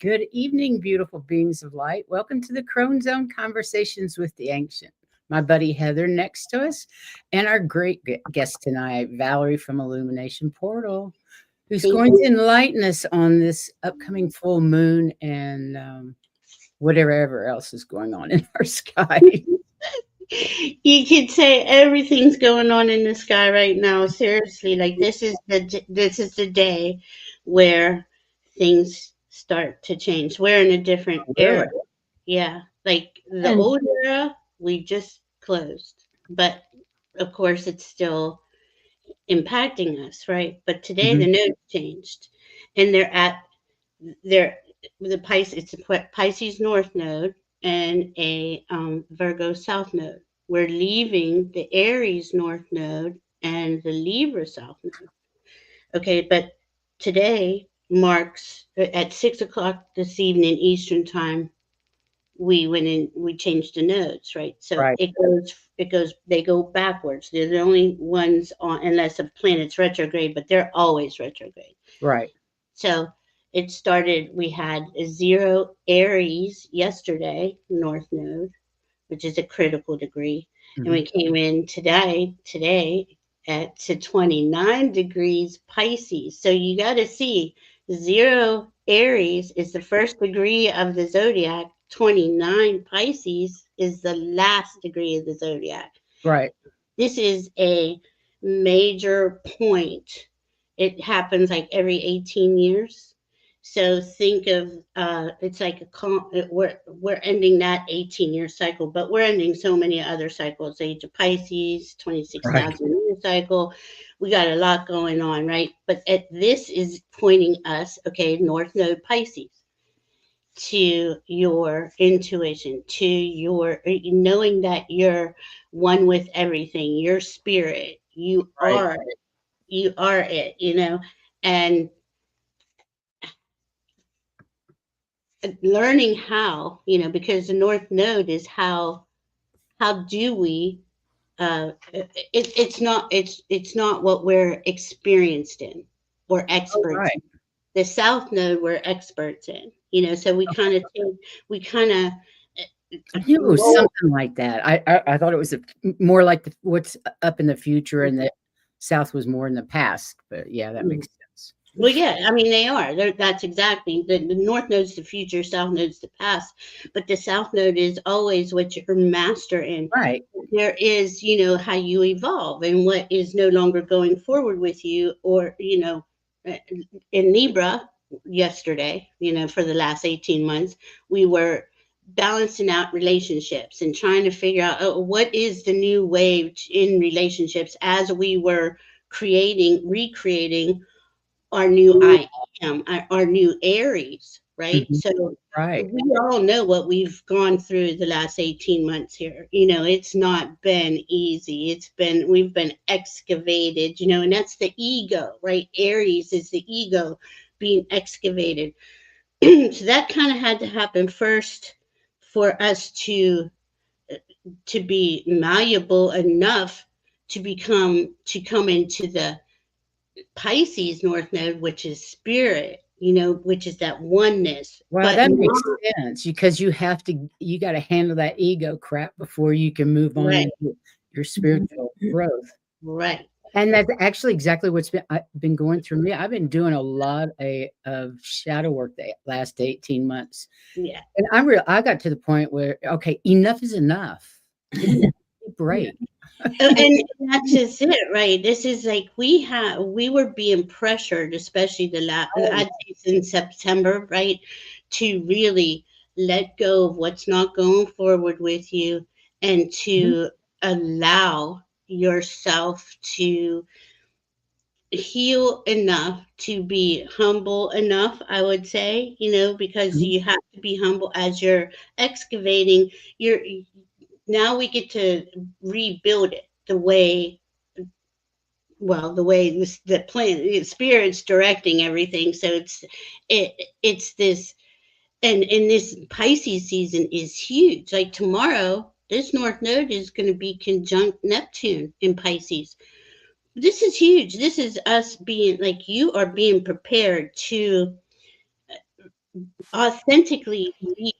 Good evening, beautiful beings of light. Welcome to the Crone Zone Conversations with the Ancient. My buddy Heather next to us, and our great guest tonight, Valerie from Illumination Portal, who's Thank going to you. enlighten us on this upcoming full moon and whatever else is going on in our sky. You could say everything's going on in the sky right now. Seriously, like this is the day where things start to change. We're in a different Really? era. Yeah, like the And old era, we just closed, but of course, it's still impacting us, right? But today mhm, the node's changed, and they're the Pisces. It's a Pisces North node and a Virgo South node. We're leaving the Aries North node and the Libra South node. Okay, but today marks at 6 o'clock this evening Eastern time. We went in. We changed the nodes, right? So right, it goes. They go backwards. They're the only ones on, unless a planet's retrograde, but they're always retrograde. right. So it started, we had a zero Aries yesterday, North Node, which is a critical degree. And Mhm. we came in today at to 29 degrees Pisces. So you got to see zero Aries is the first degree of the zodiac. 29 Pisces is the last degree of the zodiac. Right. This is a major point. It happens like every 18 years. So think of it's like we're ending that 18-year cycle, but we're ending so many other cycles. Age of Pisces, Right. 26,000 year cycle. We got a lot going on, right? But this is pointing us, okay, North Node Pisces, to your intuition, to your knowing that you're one with everything, your spirit, Right. you are it, and learning how, because the North Node is how do we it's not what we're experienced in or Oh, experts in. right. The South Node we're experts in, so we kind of I knew it was roll. something like that. I thought it was more like what's up in the future, and the South was more in the past. But yeah, that makes sense. Well, yeah, I mean, they are. That's exactly the North Node's the future, South Node's the past. But the South Node is always what you're master in. Right. There is, how you evolve and what is no longer going forward with you, or, uh, in Libra yesterday, for the last 18 months, we were balancing out relationships and trying to figure out, what is the new wave in relationships as we were recreating our new I am, our new Aries, right? Mhm. So Right. we all know what we've gone through the last 18 months here. It's not been easy. We've been excavated, and that's the ego, right? Aries is the ego being excavated. So that kind of had to happen first for us to be malleable enough to come into the Pisces North Node, which is spirit, which is that oneness. Well, But that makes not sense because you got to handle that ego crap before you can move on right, into your spiritual growth. right. And that's actually exactly what's been going through me. I've been doing a lot of shadow work the last 18 months. Yeah. And I got to the point where, okay, enough is enough. Give me a break. And that's just it, right? This is like we were being pressured, especially Oh, I'd say since September, right, to really let go of what's not going forward with you and mhm, to allow yourself to heal enough to be humble enough, I would say, because mhm, you have to be humble as you're excavating. You're Now we get to rebuild it the way the plan, the spirit's directing everything. So it's this, and this Pisces season is huge. Like tomorrow, this North Node is going to be conjunct Neptune in Pisces. This is huge. This is us being like, you are being prepared to authentically be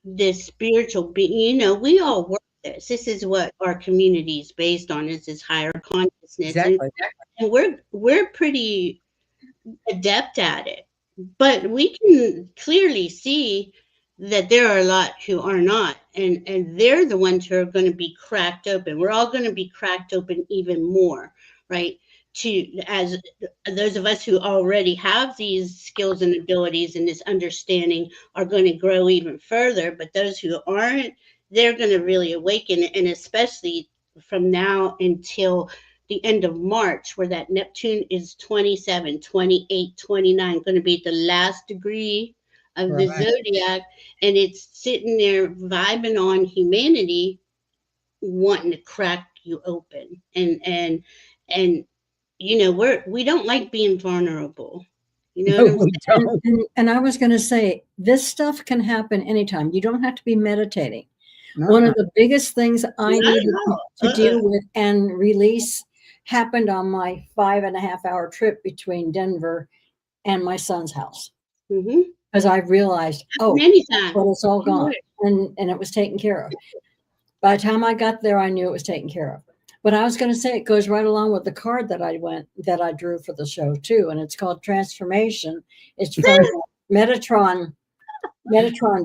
this spiritual being. We all work this. This is what our community is based on, is this higher consciousness. And, Exactly. and we're pretty adept at it. But we can clearly see that there are a lot who are not. And they're the ones who are going to be cracked open. We're all going to be cracked open even more, right? As those of us who already have these skills and abilities and this understanding are going to grow even further. But those who aren't, they're going to really awaken. And especially from now until the end of March, where that Neptune is 27, 28, 29, going to be the last degree of the Right. zodiac. And it's sitting there vibing on humanity, wanting to crack you open. And we don't like being vulnerable. You know No, what I'm we saying? don't. And I was going to say, this stuff can happen anytime. You don't have to be meditating. One Uh-uh. of the biggest things I Not at needed all. to deal with and release happened on my 5.5 hour trip between Denver and my son's house. Mm-hmm. Because I realized, oh, Anytime. well, it's all gone. Right. And it was taken care of. By the time I got there, I knew it was taken care of. But I was going to say, it goes right along with the card that I drew for the show too, and it's called Transformation. It's from Metatron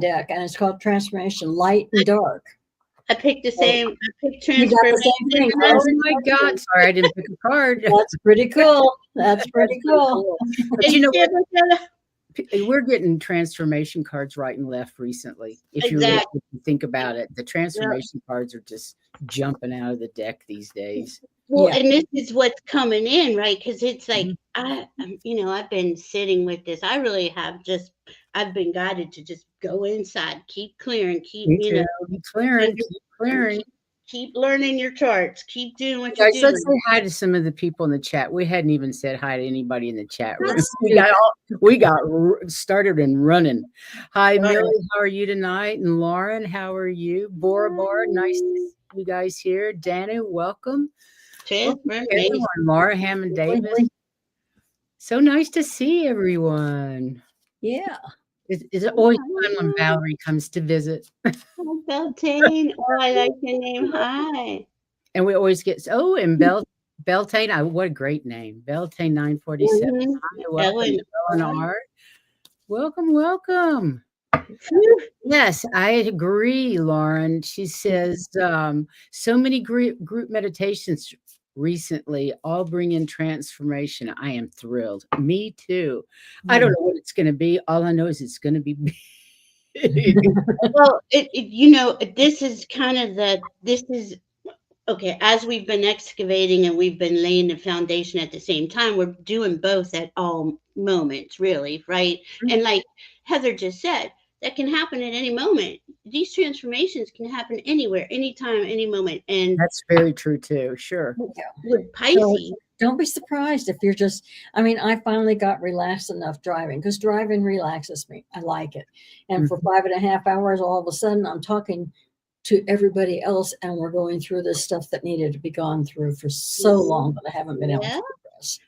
deck, and it's called Transformation, Light and Dark. I picked the same. I picked You got the transformation. same thing. Oh my God! Sorry, I didn't pick a card. That's pretty cool. That's pretty cool. But you know what? We're getting transformation cards right and left recently. If you really Exactly. think about it, the transformation cards are just jumping out of the deck these days. Well, Yeah. and this is what's coming in, right? Because it's like Mhm. I've been sitting with this. I really have I've been guided to just go inside, keep clearing, keep Me too. Keep clearing. keep, Keep clearing. keep learning your charts, keep doing what Guys, you're let's doing. say hi to some of the people in the chat. We hadn't even said hi to anybody in the chat room. Let's We got started and running. Hi, All right. Millie. How are you tonight? And Lauren, how are you? Bora Bora, nice to see you guys here. Dana, welcome. Welcome to Transformation. everyone. Laura Hammond Davis. So nice to see everyone. Yeah. It's always fun when Valerie comes to visit. Hi, Beltane. Oh, I like your name. Hi. And we always get and Beltane, what a great name. Beltane 947. Mhm. Hi, welcome, Ellen. Eleanor. Welcome, welcome. Phew. Yes, I agree, Lauren. She says so many group meditations recently all bring in transformation. I am thrilled. Me too. I don't know what it's going to be. All I know is it's going to be big. Well, this is kind of this is okay. As we've been excavating and we've been laying the foundation at the same time, we're doing both at all moments, really, right? And like Heather just said, that can happen at any moment. These transformations can happen anywhere, anytime, any moment. And That's very true too. Sure. with Pisces, Don't be surprised if you're just, I mean, I finally got relaxed enough driving because driving relaxes me. I like it. And for 5.5 hours, all of a sudden I'm talking to everybody else and we're going through this stuff that needed to be gone through for so long, but I haven't been able to progress.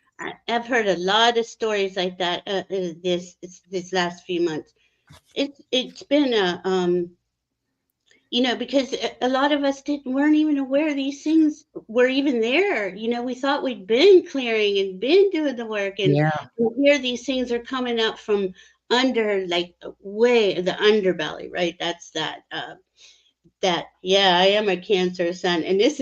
I've heard a lot of stories like that this last few months. It's been because a lot of us weren't even aware these things were even there. We thought we'd been clearing and been doing the work, and here these things are coming up from under, like way the underbelly, right? That's that. I am a Cancer sun, and this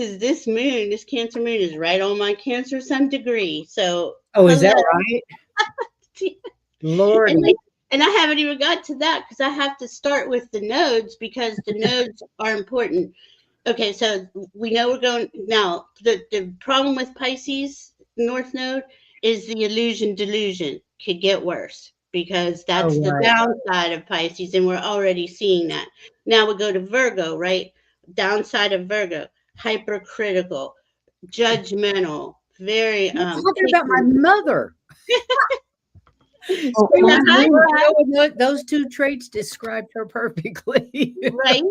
Cancer moon is right on my Cancer sun degree. So, is that right? Lord. And I haven't even got to that because I have to start with the nodes because the nodes are important. Okay, so we know we're going now. The problem with Pisces North Node is the illusion delusion could get worse because that's the downside of Pisces, and we're already seeing that. Now we go to Virgo, right? Downside of Virgo, hypercritical, judgmental, very You're talking about my mother. Those two traits described her perfectly. Right.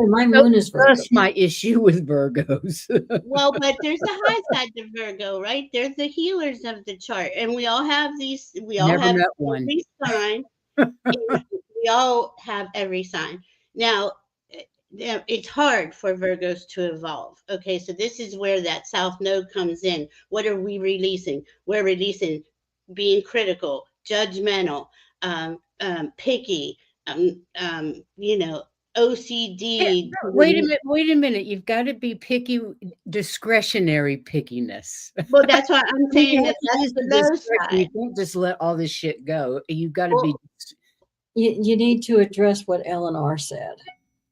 My moon is Virgo. That's my issue with Virgos. Well, but there's a high side to Virgo, right? There's the healers of the chart, and we all have these. We all Never have met one. every sign, We all have every sign. Now, it's hard for Virgos to evolve. Okay, so this is where that South Node comes in. What are we releasing? We're releasing being critical, judgmental, picky, you know, Yeah, OCD. no, wait a minute. Wait a minute. You've got to be picky, discretionary pickiness. Well, that's why I'm You saying have that to that's use the the low discretion. You side. can't just let all this shit go. You've got to be. Well, You need to address what Eleanor said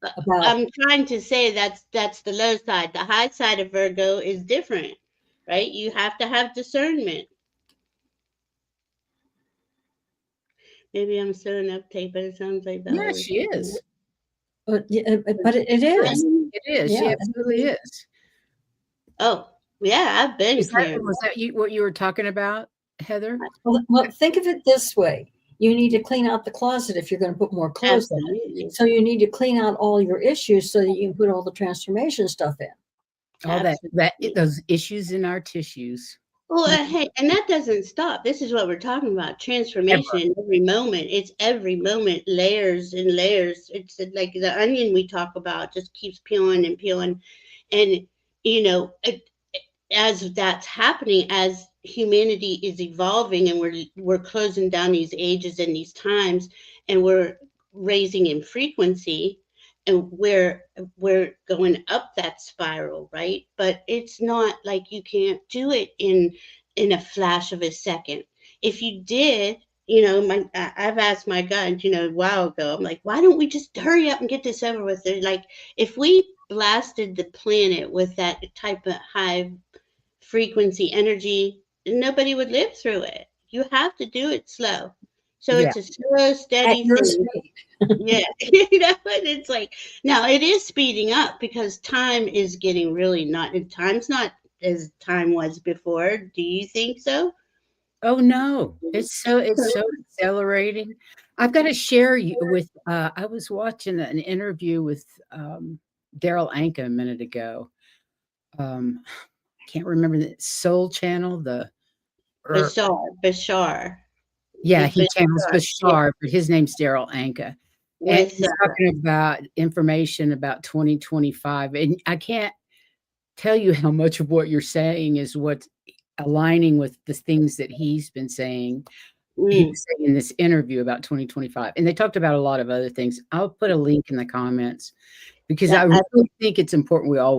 about. I'm trying to say that's the low side. The high side of Virgo is different, right? You have to have discernment. Maybe I'm so uptight, but it sounds like Yeah, Valerie. she is. But it is. It is. She Yeah. absolutely is. Oh, yeah, I've been clear. Was that you? What you were talking about, Heather? Well, think of it this way. You need to clean out the closet if you're going to put more clothes in Absolutely. it. So you need to clean out all your issues so that you can put all the transformation stuff in. All that Absolutely. those issues in our tissues. Well, hey, and that doesn't stop. This is what we're talking about. Transformation in every moment. It's every moment, layers and layers. It's like the onion we talk about just keeps peeling and peeling. And, you know, as that's happening, as humanity is evolving and we're closing down these ages and these times, and we're raising in frequency, and we're going up that spiral, right? But it's not like you can't do it in a flash of a second. If you did, you know, I've asked my guide, you know, a while ago, I'm like, why don't we just hurry up and get this over with? They're like, if we blasted the planet with that type of high frequency energy, nobody would live through it. You have to do it slow. So Yeah. it's a slow, At steady your thing. speed. Yeah. You know, and it's like now it is speeding up because time is getting really not time's not as time was before. Do you think so? Oh no, it's so accelerating. I've got to share you with. I was watching an interview with Daryl Anka a minute ago. Can't remember the Soul Channel. Bashar. Yeah, It's he channels Bashar. Yeah. Bashar, but his name's Daryl Anka, and With he's talking about information about 2025, and I can't tell you how much of what you're saying is what's aligning with the things that he's been saying. He mm, was saying in this interview about 2025, and they talked about a lot of other things. I'll put a link in the comments because I yeah, really think it's important we all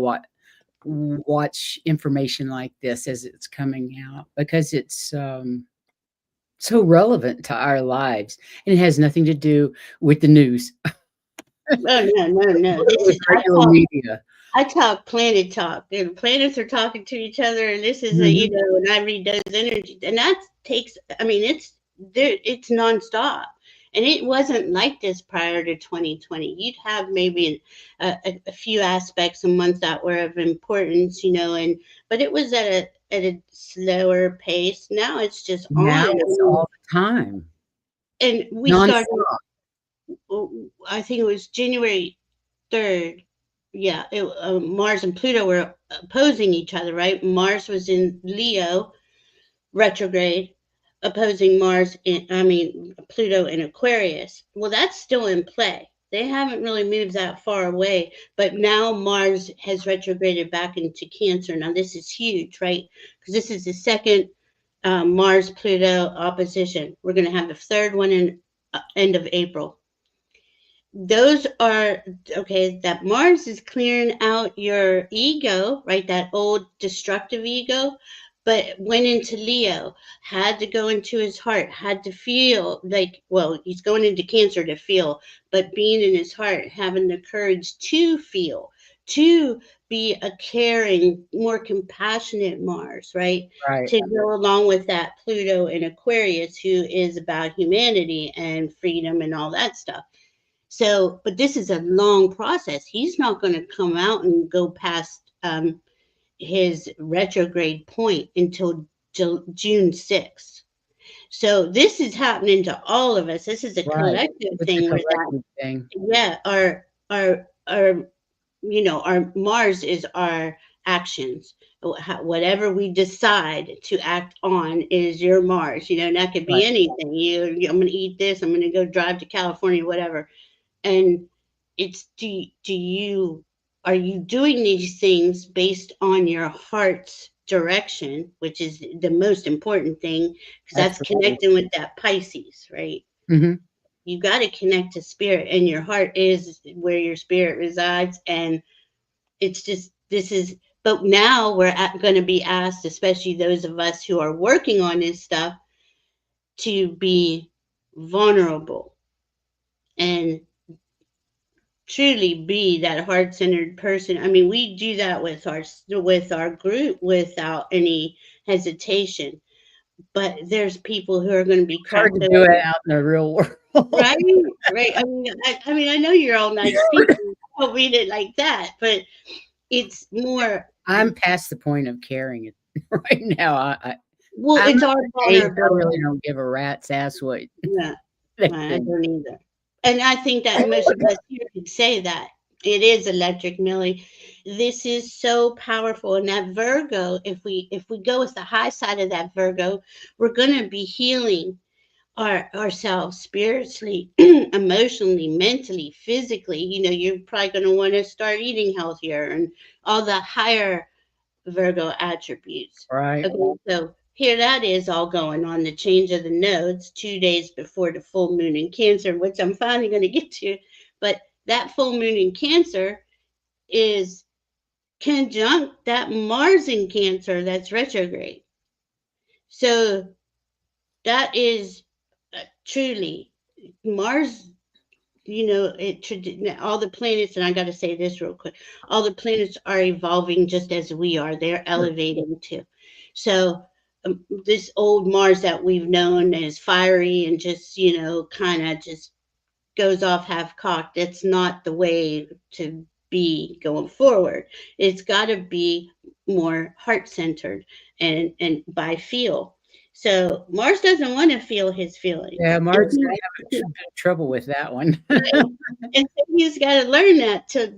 watch information like this as it's coming out because it's so relevant to our lives, and it has nothing to do with the news, oh no. This with is regular media. I talk planet talk. And planets are talking to each other, and this is a Mhm. and I read those energy, and that takes. I mean, it's there. It's nonstop, and it wasn't like this prior to 2020. You'd have maybe a few aspects a month that were of importance, you know, and but it was at a slower pace. Now it's just Now on, it's all the time, and we started. nonstop. I think it was January 3rd. Yeah, Mars and Pluto were opposing each other, right? Mars was in Leo retrograde, opposing Pluto in Aquarius. Well, that's still in play. They haven't really moved that far away, but now Mars has retrograded back into Cancer. Now, this is huge, right? Because this is the second Mars Pluto opposition. We're going to have the third one in end of April. Those are okay. That Mars is clearing out your ego, right? That old destructive ego, but went into Leo, had to go into his heart, had to feel like, well, he's going into Cancer to feel, but being in his heart, having the courage to feel, to be a caring, more compassionate Mars, right? Right. To go along with that Pluto in Aquarius, who is about humanity and freedom and all that stuff. So, but this is a long process. He's not going to come out and go past his retrograde point until June 6th. So this is happening to all of us. This is a Right. collective It's a thing where that, collective thing. yeah, our, our Mars is our actions. Whatever we decide to act on is your Mars, and that could be Right. anything. I'm going to eat this. I'm going to go drive to California, whatever. And it's are you doing these things based on your heart's direction, which is the most important thing, because that's Absolutely. connecting with that Pisces, right? Hmm. You got to connect to spirit, and your heart is where your spirit resides. And it's just, but now we're going to be asked, especially those of us who are working on this stuff, to be vulnerable and truly be that heart-centered person. I mean, we do that with our group without any hesitation. But there's people who are going to be Hard cracked to do it open. out in the real world. Right, right. I know you're all nice people. I don't mean it like that, but it's more. I'm past the point of caring it right now. Well, I'm it's at our the age I vulnerability. really don't give a rat's ass what Yeah, they I think. don't either. And I think that most of us here could say that. It is electric, Millie. This is so powerful. And that Virgo, if we go with the high side of that Virgo, we're gonna be healing ourselves spiritually, emotionally, mentally, physically. You're probably gonna want to start eating healthier and all the higher Virgo attributes. Right. Okay, so here that is all going on, the change of the nodes 2 days before the full moon in Cancer, which I'm finally going to get to. But that full moon in Cancer is conjunct that Mars in Cancer that's retrograde. So that is truly Mars. All the planets, and I got to say this real quick, all the planets are evolving just as we are. They're elevating too. So this old Mars that we've known as fiery and just, kind of just goes off half cocked, that's not the way to be going forward. It's got to be more heart centered and by feel. So Mars doesn't want to feel his feelings. Yeah, Mark's having trouble with that one. And so he's got to learn that to,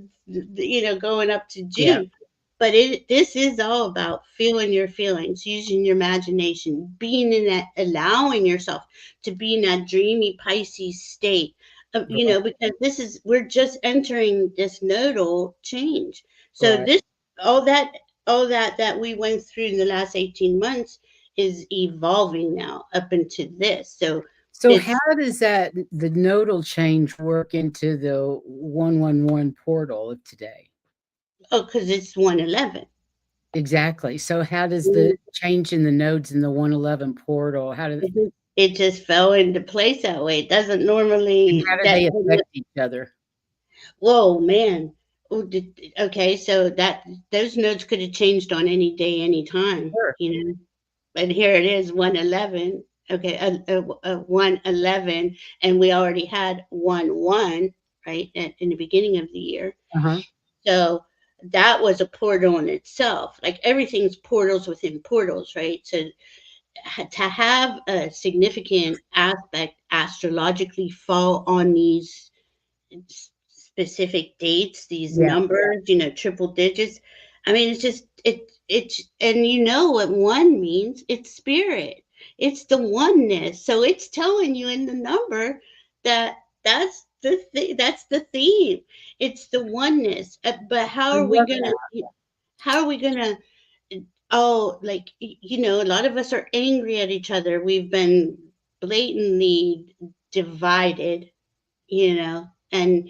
going up to Yeah. June. But this is all about feeling your feelings, using your imagination, being in that, allowing yourself to be in that dreamy Pisces state. Because we're just entering this nodal change. So Right. this, all that we went through in the last 18 months is evolving now up into this. So So it's, how does the nodal change work into the 111 portal of today? because it's 111. Exactly. So how does the change in the nodes in the 111 portal, It just fell into place that way. It doesn't and normally how do that. they affect each other? Whoa, man. Oh, okay, so those notes could have changed on any day, any time, Sure. But here it is, 111. Okay, 111, and we already had 1-1, right, in the beginning of the year. Uh-huh. So that was a portal in itself. Like everything's portals within portals, right? So to have a significant aspect astrologically fall on these specific dates, these Yeah. numbers, triple digits. I mean, it's just and you know what one means? It's spirit. It's the oneness. So it's telling you in the number that that's the theme. It's the oneness. But I love that. how are we gonna oh, like, a lot of us are angry at each other. We've been blatantly divided, and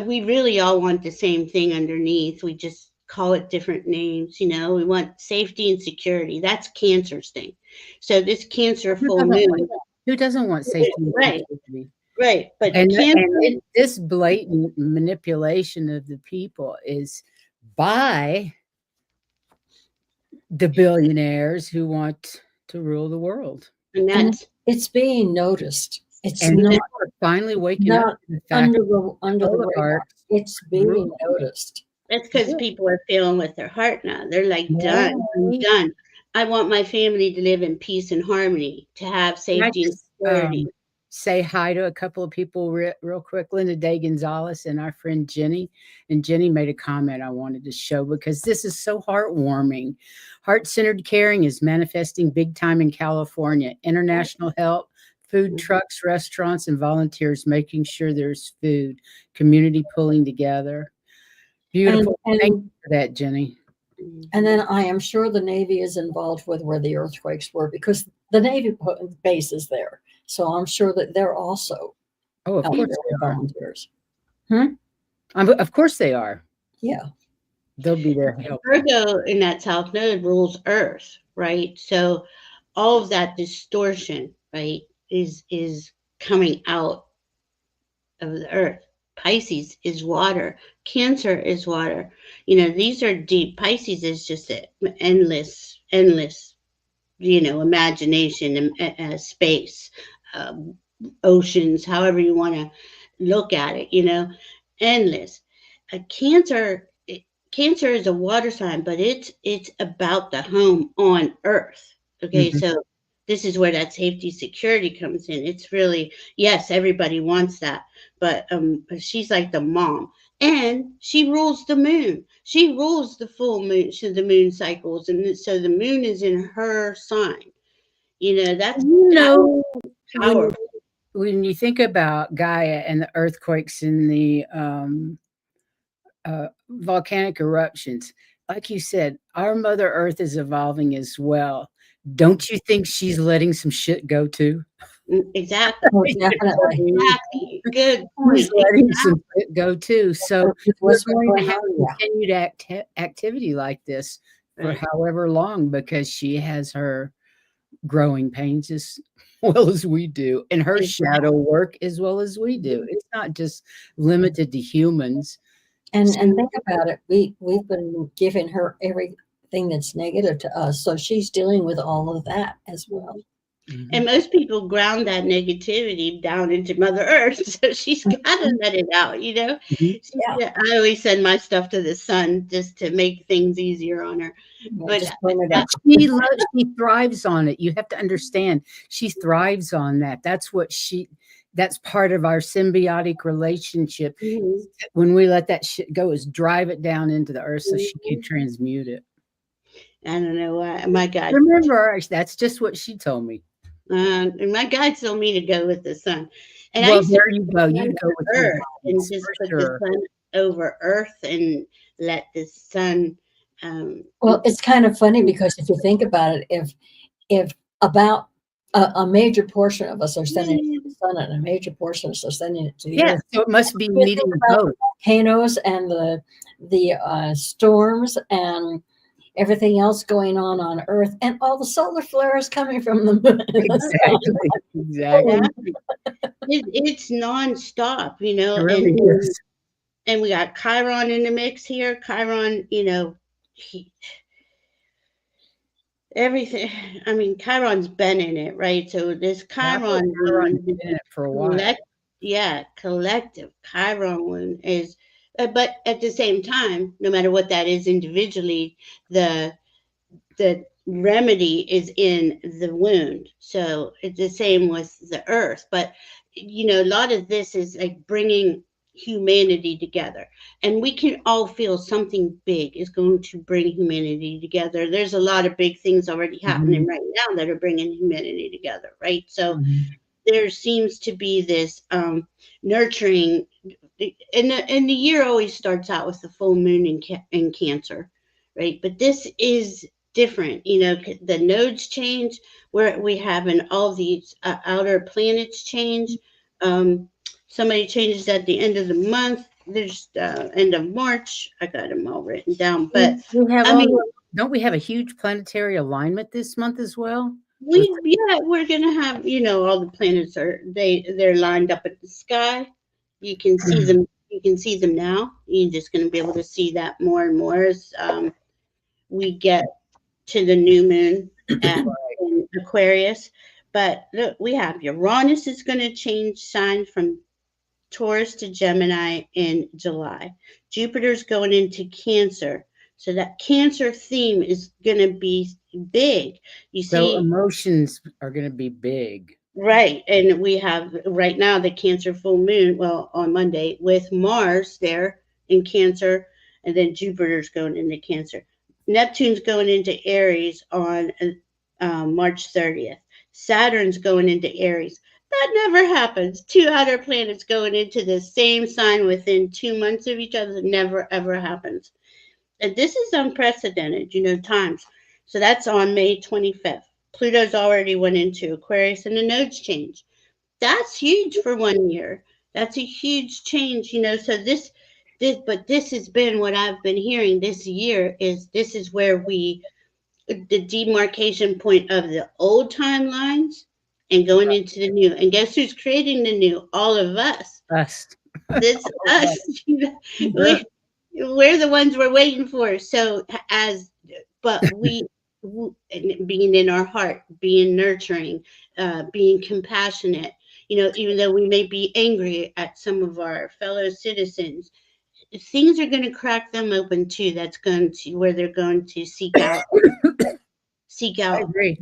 we really all want the same thing underneath. We just call it different names. We want safety and security. That's Cancer's thing. So this Cancer Who full doesn't want moon, who doesn't want safety and right, security? right. But And Cancer, this blatant manipulation of the people is by the billionaires who want to rule the world. and And that's it's being noticed. It's And not, people are finally waking up not to the fact under the radar. oligarchs It's being rule. noticed. That's because people are feeling with their heart now. They're like, Yeah. done. I'm done. I want my family to live in peace and harmony, to have And I safety and just security. say hi to a couple of people real quick. Linda Day Gonzalez and our friend Jenny. And Jenny made a comment I wanted to show because this is so heartwarming. Heart-centered caring is manifesting big time in California. International help, food trucks, restaurants, and volunteers making sure there's food. Community pulling together. Beautiful. Thank you for that, Jenny. And then I am sure the Navy is involved with where the earthquakes were because the Navy base is there. So I'm sure that they're also of course they are. volunteers. Of course they are. Yeah. They'll be there. Virgo in that south node rules Earth, right? So all of that distortion, right, is coming out of the Earth. Pisces is water. Cancer is water. These are deep. Pisces is just an endless, imagination and space, oceans, however you want to look at it, endless. Cancer is a water sign, but it's about the home on Earth. Okay, so this is where that safety security comes in. It's really, yes, everybody wants that, but she's like the mom, and she rules the moon. She rules the full moon, the moon cycles, and so the moon is in her sign. That's powerful. When you think about Gaia and the earthquakes and the volcanic eruptions, like you said, our Mother Earth is evolving as well. Don't you think she's letting some shit go too? Exactly. Oh, definitely. Exactly. Good point. She's letting some shit go too. So we're going to have Yeah. continued activity like this for however long because she has her growing pains as well as we do, and her shadow work as well as we do. It's not just limited to humans. And think about it. We've been giving her everything that's negative to us, so she's dealing with all of that as well. And most people ground that negativity down into Mother Earth, so she's got to let it out. Yeah. I always send my stuff to the sun just to make things easier on her. But she thrives on it. You have to understand, she thrives on that. That's part of our symbiotic relationship. When we let that shit go, is drive it down into the earth so she can transmute it. I don't know why. My guide. Remember, that's just what she told me. And my guide told me to go with the sun. And there you go. You go with Earth and just put the sun over Earth and let the sun. Well, it's kind of funny because if you think about it, if about a major portion of us are sending it to the sun and a major portion of us are sending it to the earth. So it must be needing both. Volcanoes and the storms and everything else going on Earth, and all the solar flares coming from the moon. Exactly. It's nonstop, It really is. And we got Chiron in the mix here. Chiron, everything. I mean, Chiron's been in it, right? So this Chiron been in it for a while. Collective Chiron wound is. But at the same time, no matter what that is individually, the remedy is in the wound. So it's the same with the earth. But, a lot of this is like bringing humanity together. And we can all feel something big is going to bring humanity together. There's a lot of big things already happening right now that are bringing humanity together, right? So there seems to be this nurturing. And the year always starts out with the full moon in Cancer, right? But this is different. The nodes change, where we have all these outer planets change. Somebody changes at the end of the month. There's end of March. I got them all written down. But don't we have a huge planetary alignment this month as well? We're gonna have all the planets they're lined up at the sky. You can see them. You can see them now. You're just going to be able to see that more and more as we get to the new moon in Aquarius. But look, we have Uranus is going to change sign from Taurus to Gemini in July. Jupiter's going into Cancer. So that Cancer theme is going to be big. You see, emotions are going to be big. Right. And we have right now the Cancer full moon, well, on Monday, with Mars there in Cancer, and then Jupiter's going into Cancer. Neptune's going into Aries on March 30th. Saturn's going into Aries. That never happens. Two outer planets going into the same sign within 2 months of each other. Never, ever happens. And this is unprecedented, times. So that's on May 25th. Pluto's already went into Aquarius and the nodes change. That's huge for 1 year. That's a huge change, so but this has been what I've been hearing this year is this is where the demarcation point of the old timelines and going into the new. And guess who's creating the new? All of us. Us. This us. we, we're the ones we're waiting for. So but being in our heart, being nurturing, being compassionate, even though we may be angry at some of our fellow citizens, things are going to crack them open too. That's going to where they're going to seek out I agree.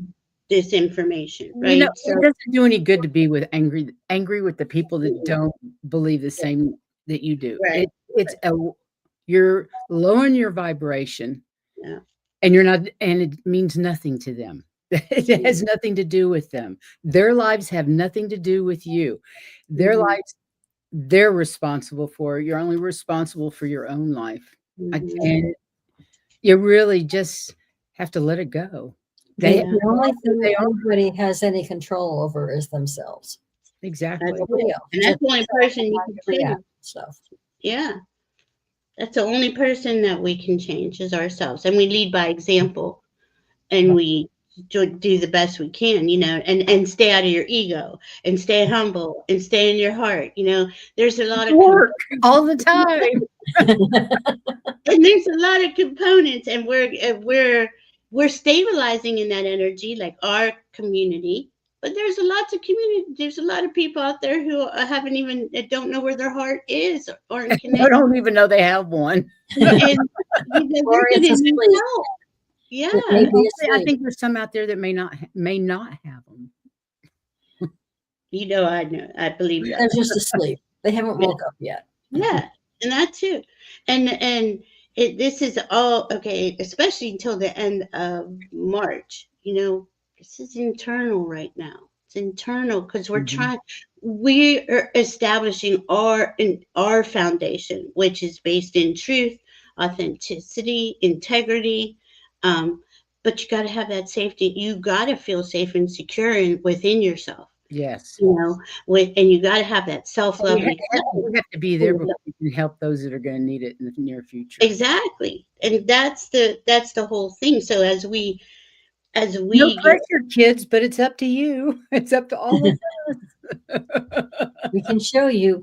this information, right? It doesn't do any good to be angry with the people that don't believe the same that you do. Right. You're lowering your vibration, Yeah. and it means nothing to them. It has nothing to do with them. Their lives have nothing to do with you. Their lives, they're responsible for. You're only responsible for your own life. And you really just have to let it go. The only thing that anybody has any control over is themselves. Exactly. And that's the only person you can change. Stuff. Yeah. That's the only person that we can change is ourselves. And we lead by example. And we do the best we can, and stay out of your ego and stay humble and stay in your heart. There's a lot of work all the time. And there's a lot of components, and we're stabilizing in that energy, like our community. But there's a lot of people out there who don't know where their heart is or connected. I don't even know they have one. And they're going to need help. Yeah, I think there's some out there that may not have them. I believe that. They're just asleep. They haven't woke up yet. Yeah, and that too. And this is all okay, especially until the end of March. This is internal right now. It's internal because we are establishing our foundation, which is based in truth, authenticity, integrity. But you got to have that safety. You got to feel safe and secure within yourself. Yes. And you got to have that self-love. We have to be there before we can help those that are going to need it in the near future. Exactly. And that's the whole thing. So as we no pressure, kids, but it's up to you. It's up to all of us. We can show you.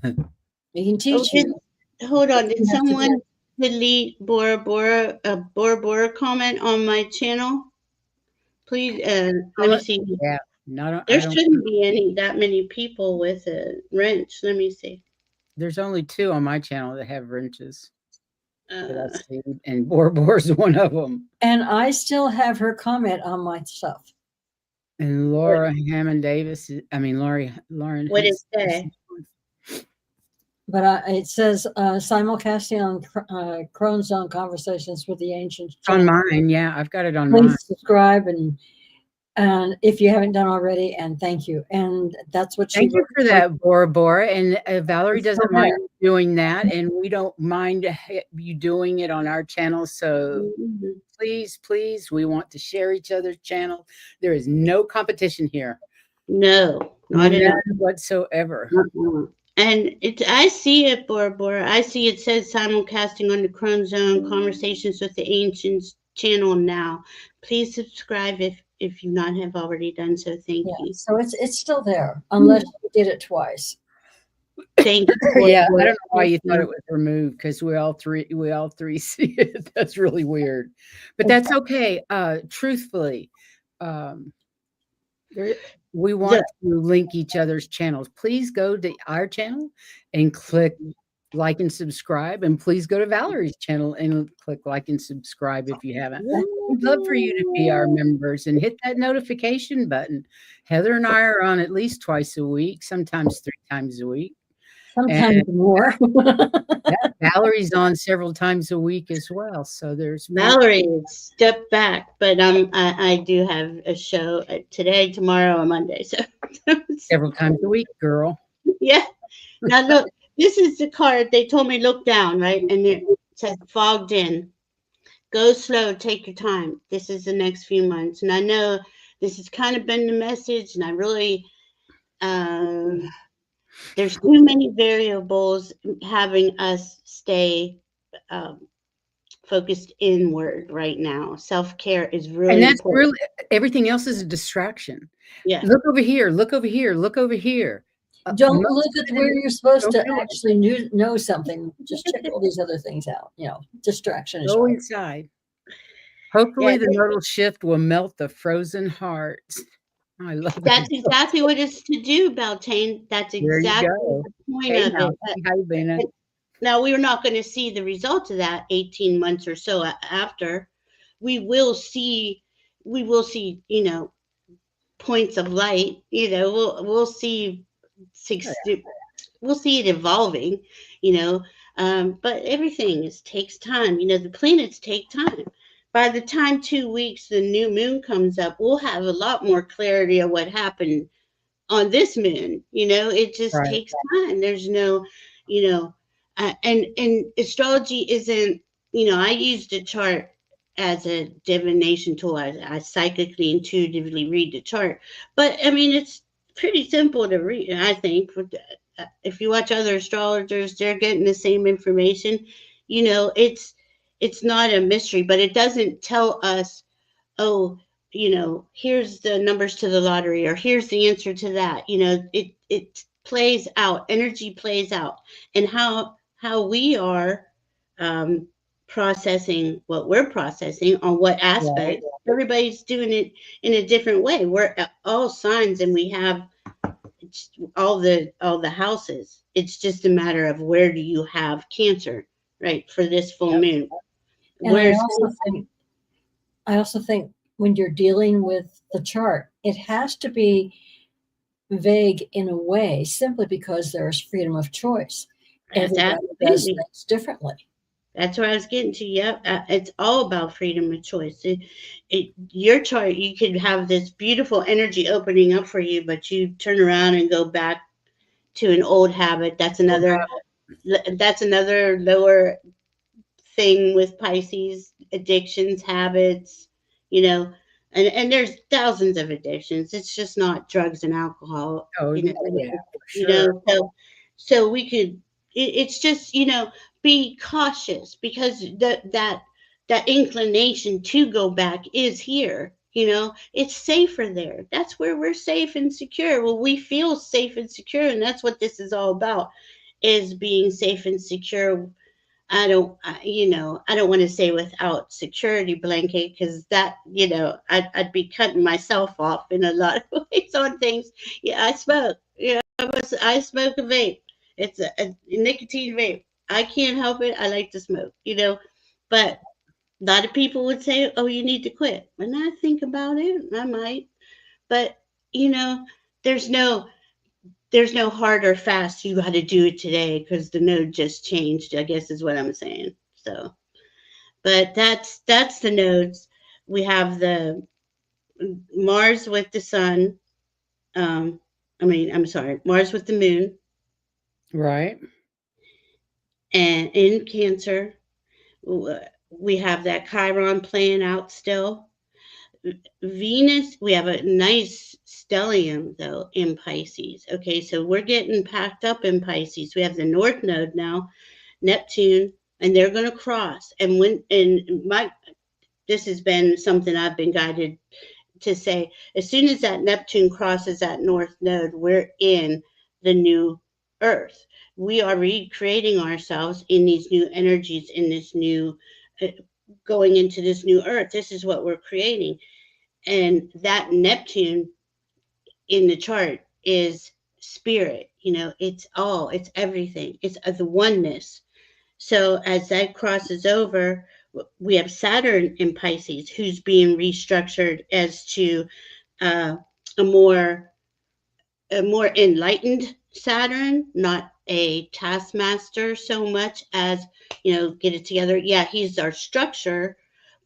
We can teach you. Hold on. Did someone delete Bora Bora comment on my channel? Please, let me see. Yeah. There shouldn't be that many people with a wrench. Let me see. There's only 2 on my channel that have wrenches. And Bor's one of them. And I still have her comment on my stuff. And Laura Hammond Davis. Lauren. What is that? But it says simulcasting on Crone Zone Conversations with the Ancients. On mine, yeah, I've got it on Please mine. Subscribe and if you haven't done already, and thank you. And that's what thank you for that, Bora. And Valerie doesn't mind doing that, and we don't mind you doing it on our channel. So please, we want to share each other's channel. There is no competition here. No, not none whatsoever. And I see it, Bora. I see it says simulcasting on the Crone Zone Conversations with the Ancients channel now. Please subscribe if you not have already done so. Thank you. So it's still there, unless you did it twice. Thank you. Yeah, I don't know why you thought it was removed, because we all three see it. That's really weird, but that's okay. Truthfully, we want to link each other's channels. Please go to our channel and click like and subscribe, and please go to Valerie's channel and click like and subscribe if you haven't. We'd love for you to be our members and hit that notification button. Heather and I are on at least twice a week, sometimes 3 times a week. Sometimes more. Valerie's on several times a week as well. So there's Valerie, step back, but I do have a show today, tomorrow, and Monday. So several times a week, girl. yeah. Now look, this is the card. They told me look down, right, and it says fogged in. Go slow, take your time. This is the next few months, and I know this has kind of been the message, and I really. There's too many variables having us stay focused inward right now. Self-care is really And that's important. really everything else is a distraction. Yeah. Look over here, look over here, look over here. Don't most look of at it where is- you're supposed to don't do it. actually know something. Just check all these other things out. Distraction is Go right. inside. Hopefully Yeah. the nodal shift will melt the frozen hearts. I love That's that. exactly what it's to do, Beltane. That's There you exactly go. the point Hey of now, it. how you been? Now, we're not going to see the result of that 18 months or so after. We will see, points of light. We'll see we'll see it evolving, but everything takes time. The planets take time. By the time 2 weeks the new moon comes up, we'll have a lot more clarity of what happened on this moon. It just Right. takes time. There's no, and astrology isn't. I used a chart as a divination tool. I psychically intuitively read the chart, but I mean it's pretty simple to read. I think if you watch other astrologers, they're getting the same information. It's not a mystery, but it doesn't tell us, oh, here's the numbers to the lottery, or here's the answer to that. It plays out. Energy plays out, and how we are um, processing what we're processing on what aspect. Everybody's doing it in a different way. We're all signs, and we have all the houses. It's just a matter of where do you have Cancer, right, for this full moon. And Where's I also think when you're dealing with the chart, it has to be vague in a way, simply because there's freedom of choice. Everybody does things differently. That's where I was getting to. Yep, it's all about freedom of choice. Your chart, you could have this beautiful energy opening up for you, but you turn around and go back to an old habit. That's another lower thing with Pisces: addictions, habits. And there's thousands of addictions. It's just not drugs and alcohol. Oh, yeah, for sure. So we could. It's just be cautious, because that inclination to go back is here. It's safer there. That's where we're safe and secure. Well, we feel safe and secure, and that's what this is all about, is being safe and secure. I don't want to say without security blanket, because that, I'd be cutting myself off in a lot of ways on things. Yeah, I smoke. I smoke a vape. It's a nicotine vape. I can't help it. I like to smoke, but a lot of people would say, oh, you need to quit. When I think about it, I might. But, there's no hard or fast, you got to do it today because the node just changed, I guess is what I'm saying. So, but that's the nodes. We have the Mars with the sun. I'm sorry, Mars with the moon. Right. And in Cancer, we have that Chiron playing out still. Venus, we have a nice stellium though in Pisces. Okay, so we're getting packed up in Pisces. We have the North Node now, Neptune, and they're going to cross. And this has been something I've been guided to say. As soon as that Neptune crosses that North Node, we're in the new Earth. We are recreating ourselves in these new energies, in this new, going into this new Earth. This is what we're creating. And that Neptune in the chart is spirit. it's everything. It's the oneness. So as that crosses over, we have Saturn in Pisces, who's being restructured as to uh, a more enlightened Saturn, not a taskmaster so much as, get it together. Yeah, he's our structure,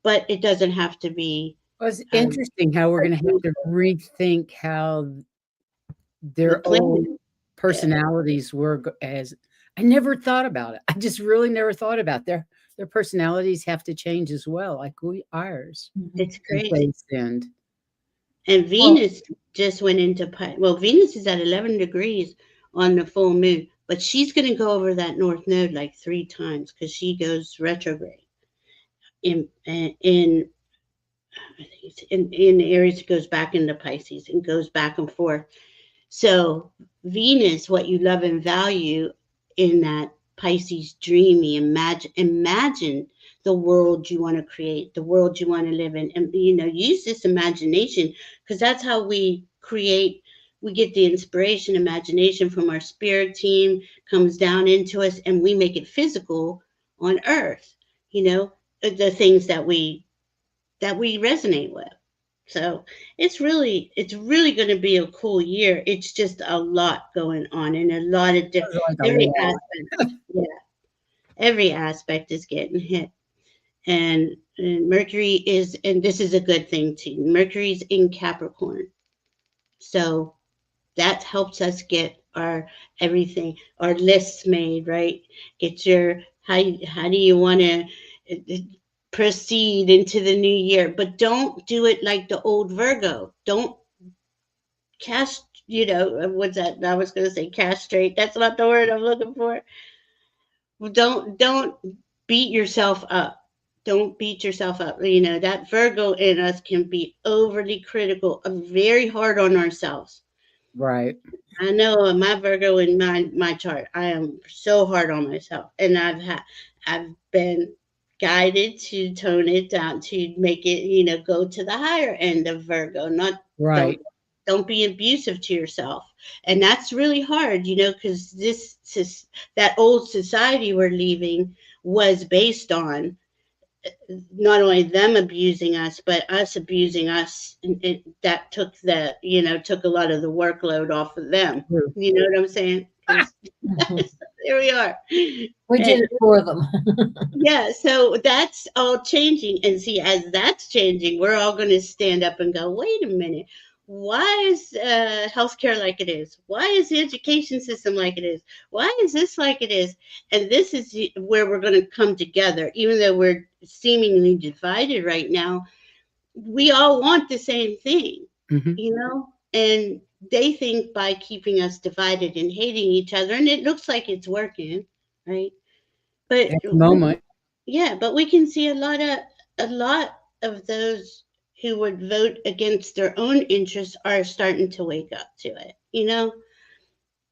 but it doesn't have to be Well, it's um, interesting how we're going to have to rethink how the their planet. old Yeah, personalities were as I never thought about it. I just really never thought about their personalities have to change as well, like we ours Mhm. it's as crazy. they ascend. And Well, Venus just went into well, Venus is at 11 degrees on the full moon, but she's going to go over that north node like 3 times because she goes retrograde in I think it's in Aries. It goes back into Pisces and goes back and forth. So Venus, what you love and value in that Pisces dreamy, imagine the world you want to create, the world you want to live in, and use this imagination because that's how we create. We get the inspiration, imagination from our spirit team comes down into us, and we make it physical on Earth. The things that we resonate with. So it's really going to be a cool year. It's just a lot going on and a lot of It's like a every lot. aspect. Yeah, every aspect is getting hit. And Mercury is, and this is a good thing too. Mercury's in Capricorn, so that helps us get our everything, our lists made, right? Get your how do you want to proceed into the new year, but don't do it like the old Virgo. Don't cast, what's that? I was going to say castrate. That's not the word I'm looking for. Don't beat yourself up. Don't beat yourself up. That Virgo in us can be overly critical, very hard on ourselves. Right. I know my Virgo in my chart. I am so hard on myself, and I've been guided to tone it down to make it go to the higher end of Virgo. Not don't Right. don't be abusive to yourself, and that's really hard, because that old society we're leaving was based on not only them abusing us, but us abusing us. And that took a lot of the workload off of them. True. You know what I'm saying? Because mhm. there we are. We And did it for them. yeah, so that's all changing. And see, as that's changing, we're all going to stand up and go, wait a minute. Why is healthcare like it is? Why is the education system like it is? Why is this like it is? And this is where we're going to come together. Even though we're seemingly divided right now, we all want the same thing, Hmm. And they think by keeping us divided and hating each other, and it looks like it's working, right? But At the moment. yeah, but we can see a lot of those who would vote against their own interests are starting to wake up to it.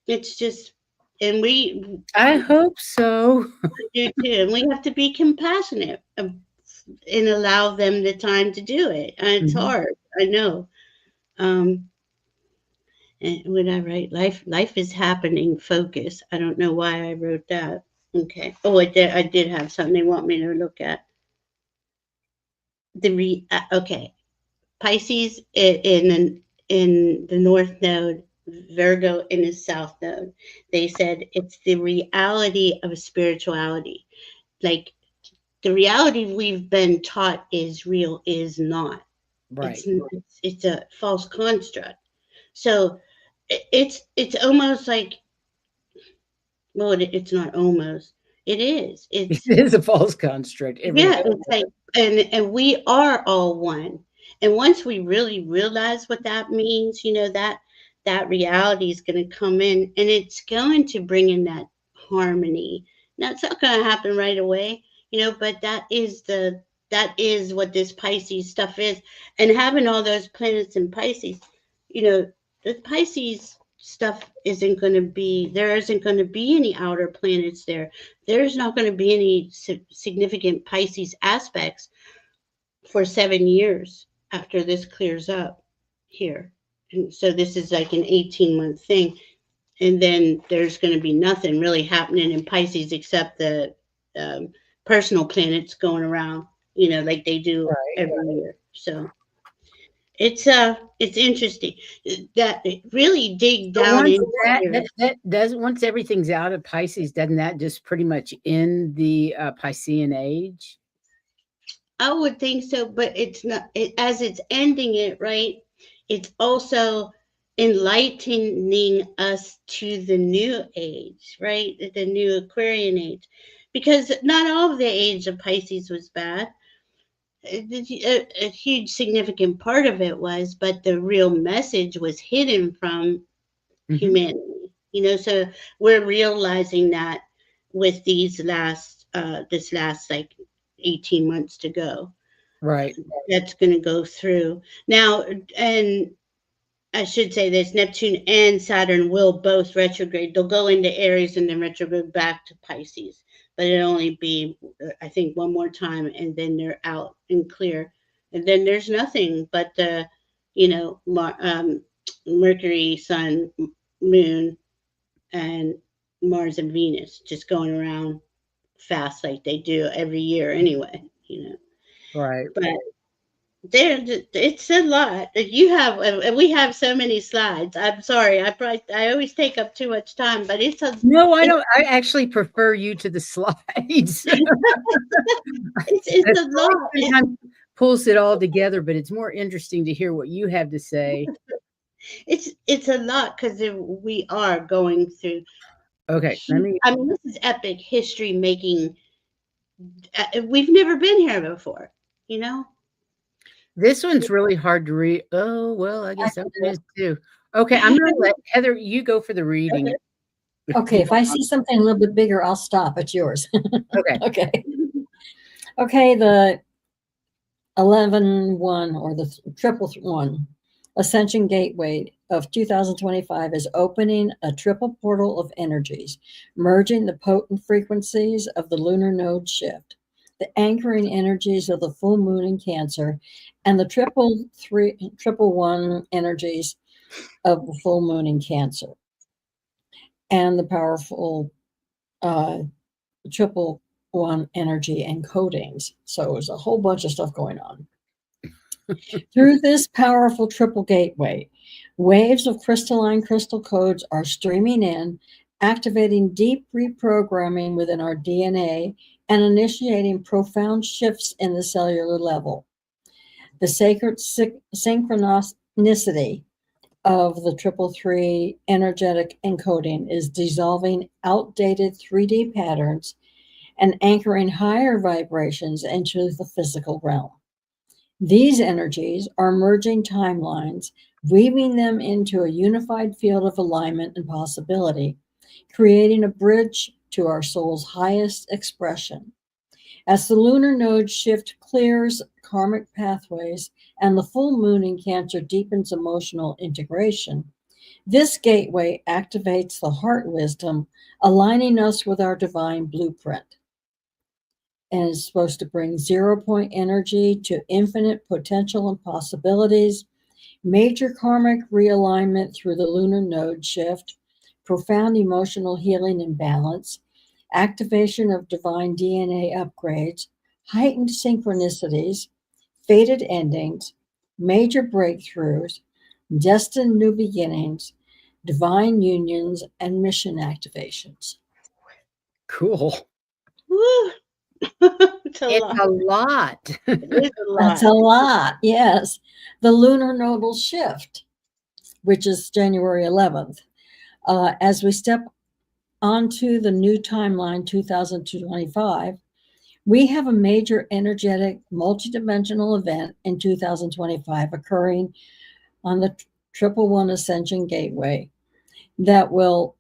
It's just, and we I hope so. do too, and we have to be compassionate and allow them the time to do it. And it's Mhm. hard, I know. Um, and when I write life is happening. Focus. I don't know why I wrote that. Okay. Oh, I did have something they want me to look at. Okay. Pisces in the North Node, Virgo in the South Node. They said it's the reality of spirituality. Like the reality we've been taught is real is not. Right. It's a false construct. So it's almost like, well, it's not almost. It is. It It's is a false construct. Every Yeah, it's like, and we are all one. And once we really realize what that means, that reality is going to come in, and it's going to bring in that harmony. Now it's not going to happen right away, but that is what this Pisces stuff is. And having all those planets in Pisces, you know, the Pisces stuff isn't going to be there. Isn't going to be any outer planets there. There's not going to be any significant Pisces aspects for 7 years after this clears up here. And so this is like an 18-month thing. And then there's going to be nothing really happening in Pisces except the um, personal planets going around, like they do Right. every year. So it's interesting that really dig But down once in here. that does once everything's out of Pisces, doesn't that just pretty much end the Piscean age? I would think so, but it's not as it's ending it, right? It's also enlightening us to the new age, right? The new Aquarian age. Because not all of the age of Pisces was bad. A huge significant part of it was, but the real message was hidden from Mhm. humanity. So we're realizing that with this last like 18 months to go, Right. that's going to go through now. And I should say this: Neptune and Saturn will both retrograde. They'll go into Aries and then retrograde back to Pisces, but it'll only be, I think, one more time, and then they're out and clear. And then there's nothing but the, Mercury, Sun, Moon, and Mars and Venus just going around fast like they do every year anyway. Right. But it's a lot. We have so many slides. I'm sorry. I always take up too much time, but No, I don't. I actually prefer you to the slides. it's The a lot. slide sometimes pulls it all together, but it's more interesting to hear what you have to say. It's a lot because we are going through. Okay, let me. I mean, this is epic history making. We've never been here before. You know. This one's really hard to read. Oh, well, I guess that can one is too. Okay, I'm gonna let Heather, you go for the reading. Okay, if I see something a little bit bigger, I'll stop. It's yours. Okay. Okay. Okay, the 11-1 or the triple one Ascension Gateway of 2025 is opening a triple portal of energies, merging the potent frequencies of the lunar node shift, the anchoring energies of the full moon in Cancer, and the triple one energies of the full moon in Cancer, and the powerful triple one energy encodings. So there's a whole bunch of stuff going on. Through this powerful triple gateway, waves of crystalline crystal codes are streaming in, activating deep reprogramming within our DNA and initiating profound shifts in the cellular level. The sacred synchronicity of the triple three energetic encoding is dissolving outdated 3D patterns and anchoring higher vibrations into the physical realm. These energies are merging timelines, weaving them into a unified field of alignment and possibility, creating a bridge to our soul's highest expression. As the lunar node shift clears karmic pathways and the full moon in Cancer deepens emotional integration, this gateway activates the heart wisdom, aligning us with our divine blueprint, and is supposed to bring 0 point energy to infinite potential and possibilities, major karmic realignment through the lunar node shift, profound emotional healing and balance, activation of divine DNA upgrades, heightened synchronicities, fated endings, major breakthroughs, destined new beginnings, divine unions, and mission activations. Cool. Woo. It's a It's lot. a lot. It is a lot. That's a lot, yes. The lunar nodal shift, which is January 11th. As we step onto the new timeline, 2025, we have a major energetic multidimensional event in 2025 occurring on the triple one Ascension Gateway that will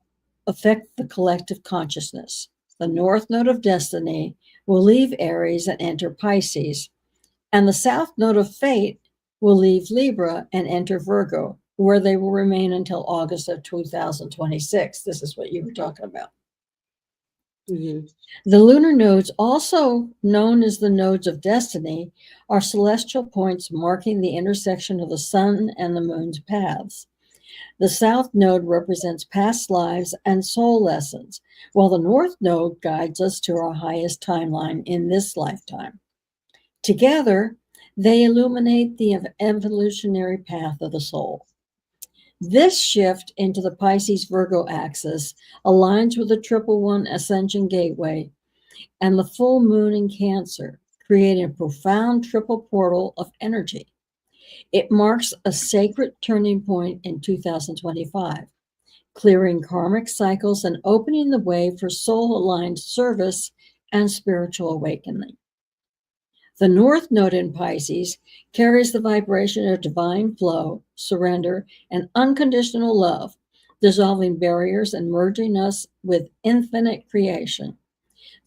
affect the collective consciousness. The North Node of Destiny will leave Aries and enter Pisces, and the South Node of Fate will leave Libra and enter Virgo, where they will remain until August of 2026. This is what you were talking about. Mhm. The lunar nodes, also known as the nodes of destiny, are celestial points marking the intersection of the sun and the moon's paths. The south node represents past lives and soul lessons, while the north node guides us to our highest timeline in this lifetime. Together, they illuminate the evolutionary path of the soul. This shift into the Pisces Virgo axis aligns with the 111 Ascension Gateway and the full moon in Cancer, creating a profound triple portal of energy. It marks a sacred turning point in 2025, clearing karmic cycles and opening the way for soul-aligned service and spiritual awakening. The North Node in Pisces carries the vibration of divine flow, surrender, and unconditional love, dissolving barriers and merging us with infinite creation.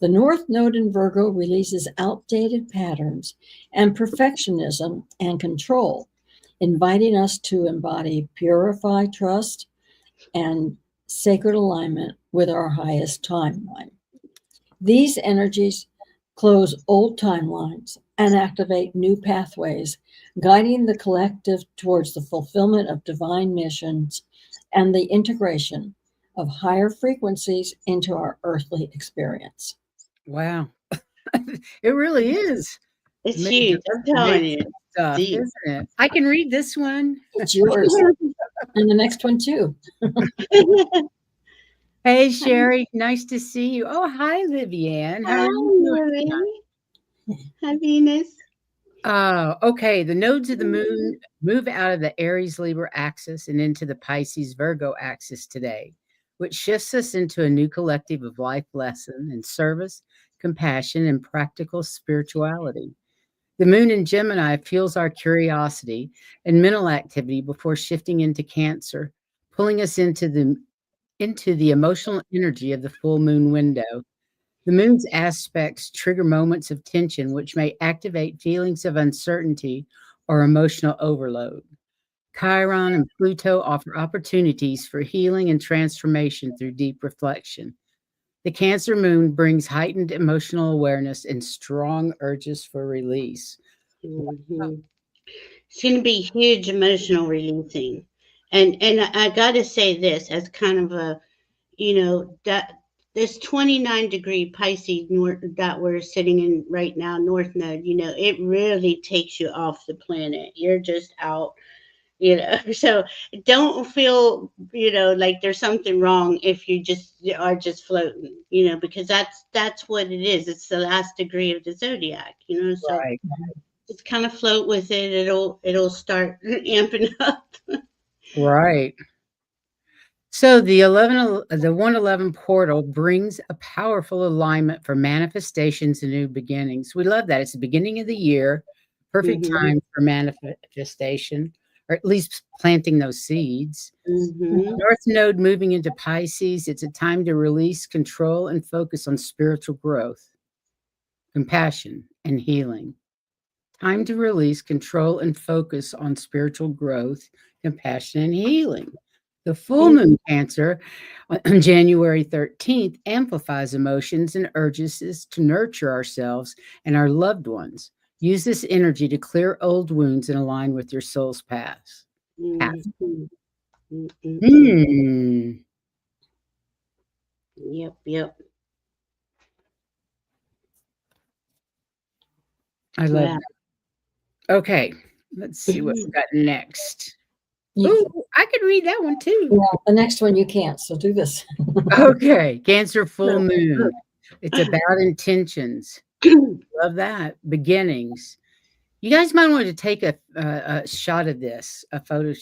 The North Node in Virgo releases outdated patterns and perfectionism and control, inviting us to embody purified trust and sacred alignment with our highest timeline. These energies close old timelines and activate new pathways, guiding the collective towards the fulfillment of divine missions and the integration of higher frequencies into our earthly experience. Wow. It really is. It's Amazing, huge. I'm telling you. stuff, Deep. isn't it? I can read this one. It's yours. And the next one, too. Hey, Sherry, nice to see you. Oh, hi, Vivian. How Hi, are you doing? Valerie. Hi, Venus. Okay. The nodes of the moon move out of the Aries Libra axis and into the Pisces Virgo axis today, which shifts us into a new collective of life lesson and service, compassion, and practical spirituality. The moon in Gemini fuels our curiosity and mental activity before shifting into Cancer, pulling us into the emotional energy of the full moon window. The moon's aspects trigger moments of tension, which may activate feelings of uncertainty or emotional overload. Chiron and Pluto offer opportunities for healing and transformation through deep reflection. The Cancer moon brings heightened emotional awareness and strong urges for release. Mhm. It's going to be huge emotional releasing. And I got to say this as kind of a, that this 29-degree Pisces north that we're sitting in right now, North Node, it really takes you off the planet. You're just out, So don't feel, like there's something wrong if you just are just floating, because that's what it is. It's the last degree of the zodiac, so Right. just kind of float with it. It'll start amping up. Right. So the 111 portal brings a powerful alignment for manifestations and new beginnings. We love that. It's the beginning of the year, perfect Mhm. time for manifestation, or at least planting those seeds. Mhm. North Node moving into Pisces, it's a time to release control and focus on spiritual growth, compassion, and healing. Time to release control and focus on spiritual growth, compassion, and healing. The full moon Cancer on January 13th amplifies emotions and urges us to nurture ourselves and our loved ones. Use this energy to clear old wounds and align with your soul's path. Mhm. Mm. Hmm. Yep. Yep. I love Wow. that. Okay. Let's see what we got next. You, Ooh, I could read that one too. yeah, the next one you can't, so do this. Okay. Cancer full moon. It's about intentions. Love that. Beginnings. You guys might want to take a shot of this, a photo.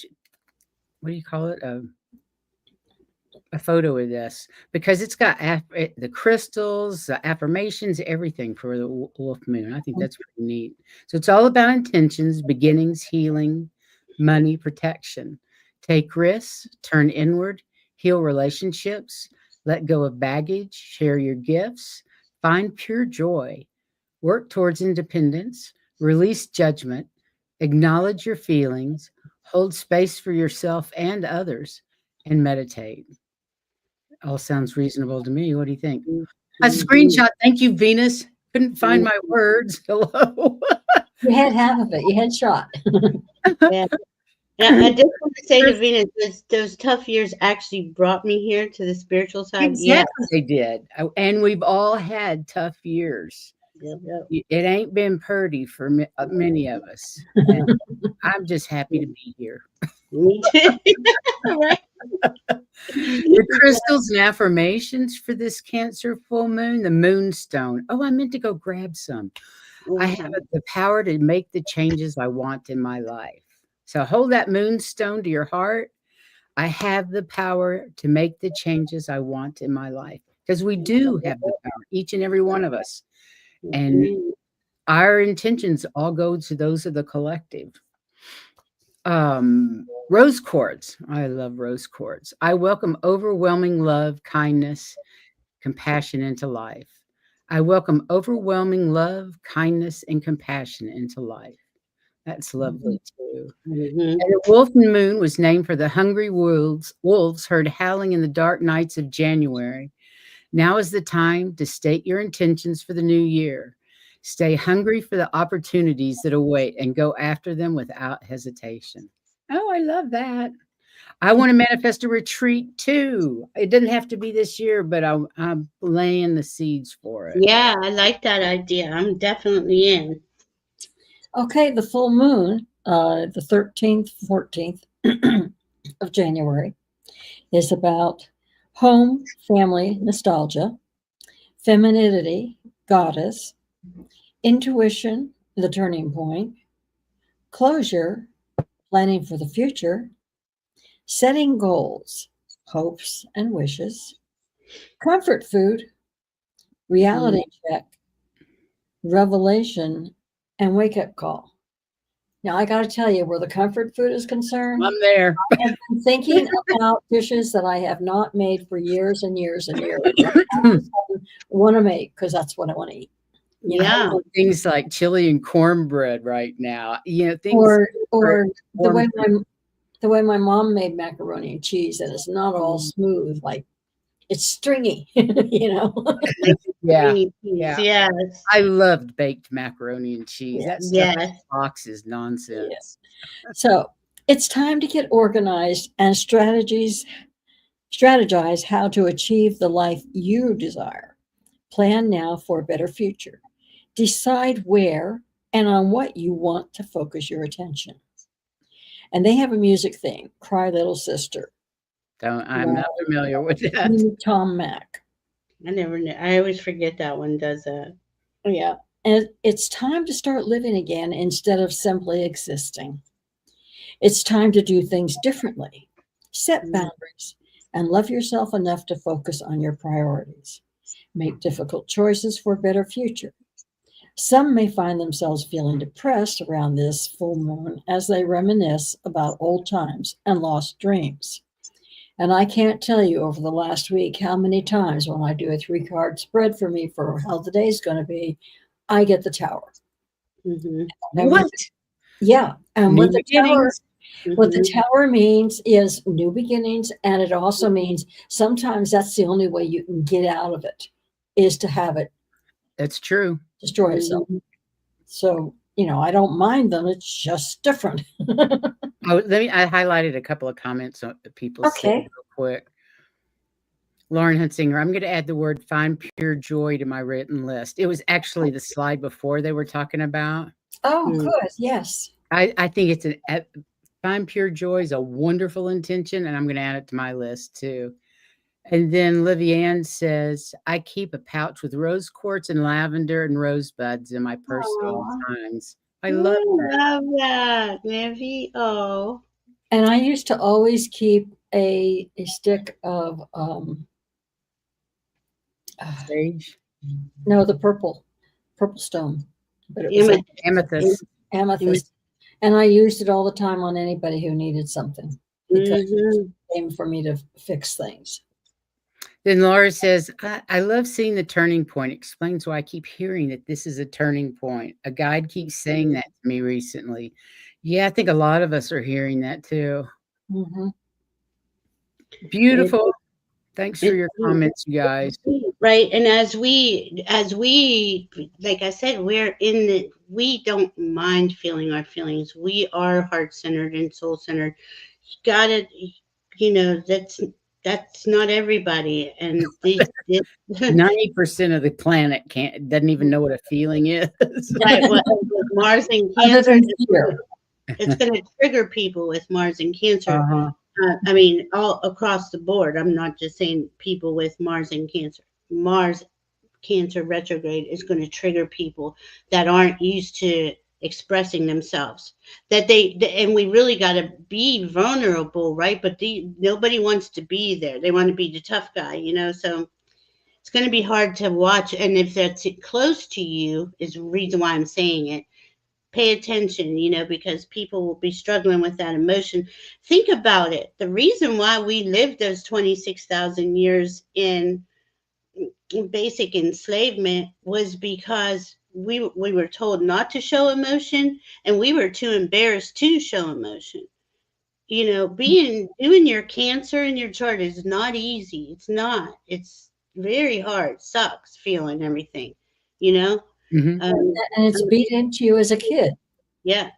What do you call it? A photo of this because it's got the crystals, the affirmations, everything for the wolf moon. I think that's pretty neat. So it's all about intentions, beginnings, healing, money, protection. Take risks, turn inward, heal relationships, let go of baggage, share your gifts, find pure joy, work towards independence, release judgment, acknowledge your feelings, hold space for yourself and others, and meditate. All sounds reasonable to me. What do you think? A screenshot. Thank you, Venus. Couldn't find my words. Hello. You had half of it. You had shot. Yeah. Yeah, I just want to say to Venus, those tough years actually brought me here to the spiritual side. Yeah. Exactly, they did. And we've all had tough years. Yep, yep. It ain't been pretty for many of us. And I'm just happy to be here. Me too. Right. The crystals and affirmations for this Cancer full moon, the moonstone. Oh, I meant to go grab some. I have the power to make the changes I want in my life. So hold that moonstone to your heart. I have the power to make the changes I want in my life, because we do have the power, each and every one of us. And our intentions all go to those of the collective. Rose quartz. I love rose quartz. I welcome overwhelming love, kindness, compassion into life. I welcome overwhelming love, kindness, and compassion into life. That's lovely too. Mm-hmm. And the wolf moon was named for the hungry wolves heard howling in the dark nights of January. Now is the time to state your intentions for the new year. Stay hungry for the opportunities that await and go after them without hesitation. Oh, I love that. I want to manifest a retreat too. It doesn't have to be this year, but I'm laying the seeds for it. Yeah, I like that idea. I'm definitely in. Okay, the full moon, the 13th, 14th of January, is about home, family, nostalgia, femininity, goddess, intuition, the turning point, closure, planning for the future, setting goals, hopes and wishes, comfort food, reality check, revelation, and wake up call. Now, I got to tell you, where the comfort food is concerned, I'm there. I have been thinking about dishes that I have not made for years and years and years. Want to make because that's what I want to eat. You Yeah. know? Things like chili and cornbread right now. You know, things Or the way warm. the way my mom made macaroni and cheese, and it's not all smooth, like it's stringy, you know. Yeah. Yes. Yeah. I loved baked macaroni and cheese. Yeah. That stuff in Yes. the box is nonsense. So it's time to get organized and strategize how to achieve the life you desire. Plan now for a better future. Decide where and on what you want to focus your attention. And they have a music thing, Cry Little Sister. I'm not familiar with that. Tom Mack. I never knew. I always forget that one does that. Yeah. And it's time to start living again instead of simply existing. It's time to do things differently, set boundaries, and love yourself enough to focus on your priorities. Make difficult choices for a better future. Some may find themselves feeling depressed around this full moon as they reminisce about old times and lost dreams. And I can't tell you over the last week how many times when I do a 3-card spread for me for how the day's going to be, I get the Tower. Mm-hmm. What? Yeah. And New what the beginnings. Tower means is new beginnings. And it also means sometimes that's the only way you can get out of it, is to have it That's true. destroy itself. So, I don't mind them. It's just different. I highlighted a couple of comments that people said real quick. Lauren Hunsinger, I'm going to add the word find pure joy to my written list. It was actually the slide before they were talking about. Oh, good. Yes. I think it's find pure joy is a wonderful intention, and I'm going to add it to my list too. And then Livianne says, I keep a pouch with rose quartz and lavender and rosebuds in my purse at all times. I love that. Love that, Livy. Oh. And I used to always keep a stick of Sage? No, the purple stone. But it was amethyst. And I used it all the time on anybody who needed something, because it came for me to fix things. Then Laura says, I love seeing the turning point. Explains why I keep hearing that this is a turning point. A guide keeps saying that to me recently. Yeah, I think a lot of us are hearing that too. Mm-hmm. Beautiful. Thanks for your comments, you guys. Right. And as we, like I said, we don't mind feeling our feelings. We are heart centered and soul centered. You gotta, that's not everybody. And 90% of the planet doesn't even know what a feeling is. right. Well, with Mars and Other Cancer, than fear. it's going to trigger people with Mars and Cancer. Uh-huh. I mean, all across the board. I'm not just saying people with Mars and Cancer. Mars Cancer retrograde is going to trigger people that aren't used to expressing themselves. And we really got to be vulnerable, right? But nobody wants to be there. They want to be the tough guy, So it's going to be hard to watch. And if that's close to you, is the reason why I'm saying it. Pay attention, because people will be struggling with that emotion. Think about it. The reason why we lived those 26,000 years in basic enslavement was because we were told not to show emotion, and we were too embarrassed to show emotion. Doing your Cancer in your chart is not easy. It's not. It's very hard. Sucks feeling everything. Mhm. And it's beat into you as a kid. Yeah.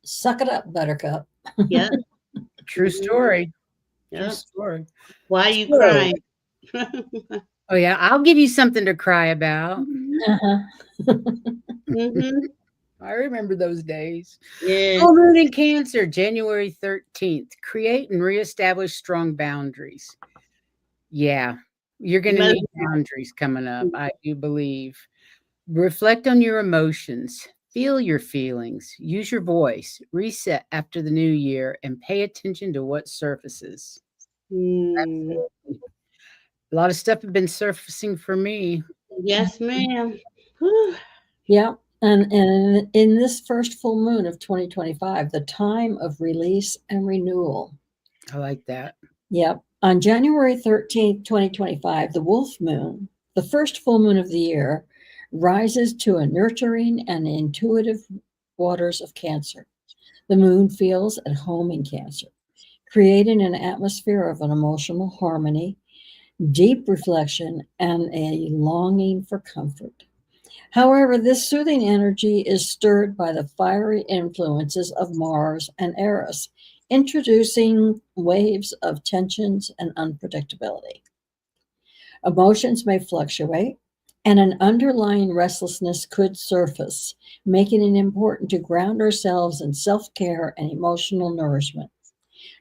Suck it up, buttercup. Yeah. True story. True Yeah. story. Why are you So- crying? Oh, yeah. I'll give you something to cry about. Uh-huh. Mhm. I remember those days. Yeah. Full moon in Cancer, January 13th. Create and reestablish strong boundaries. Yeah. You're going to need boundaries coming up, I do believe. Reflect on your emotions. Feel your feelings. Use your voice. Reset after the new year and pay attention to what surfaces. Mm. A lot of stuff has been surfacing for me. Yes, ma'am. Whew. Yeah. And in this first full moon of 2025, the time of release and renewal. I like that. Yep. On January 13th, 2025, the wolf moon, the first full moon of the year, rises to a nurturing and intuitive waters of Cancer. The moon feels at home in Cancer, creating an atmosphere of an emotional harmony, deep reflection, and a longing for comfort. However, this soothing energy is stirred by the fiery influences of Mars and Eris, introducing waves of tensions and unpredictability. Emotions may fluctuate, and an underlying restlessness could surface, making it important to ground ourselves in self care and emotional nourishment.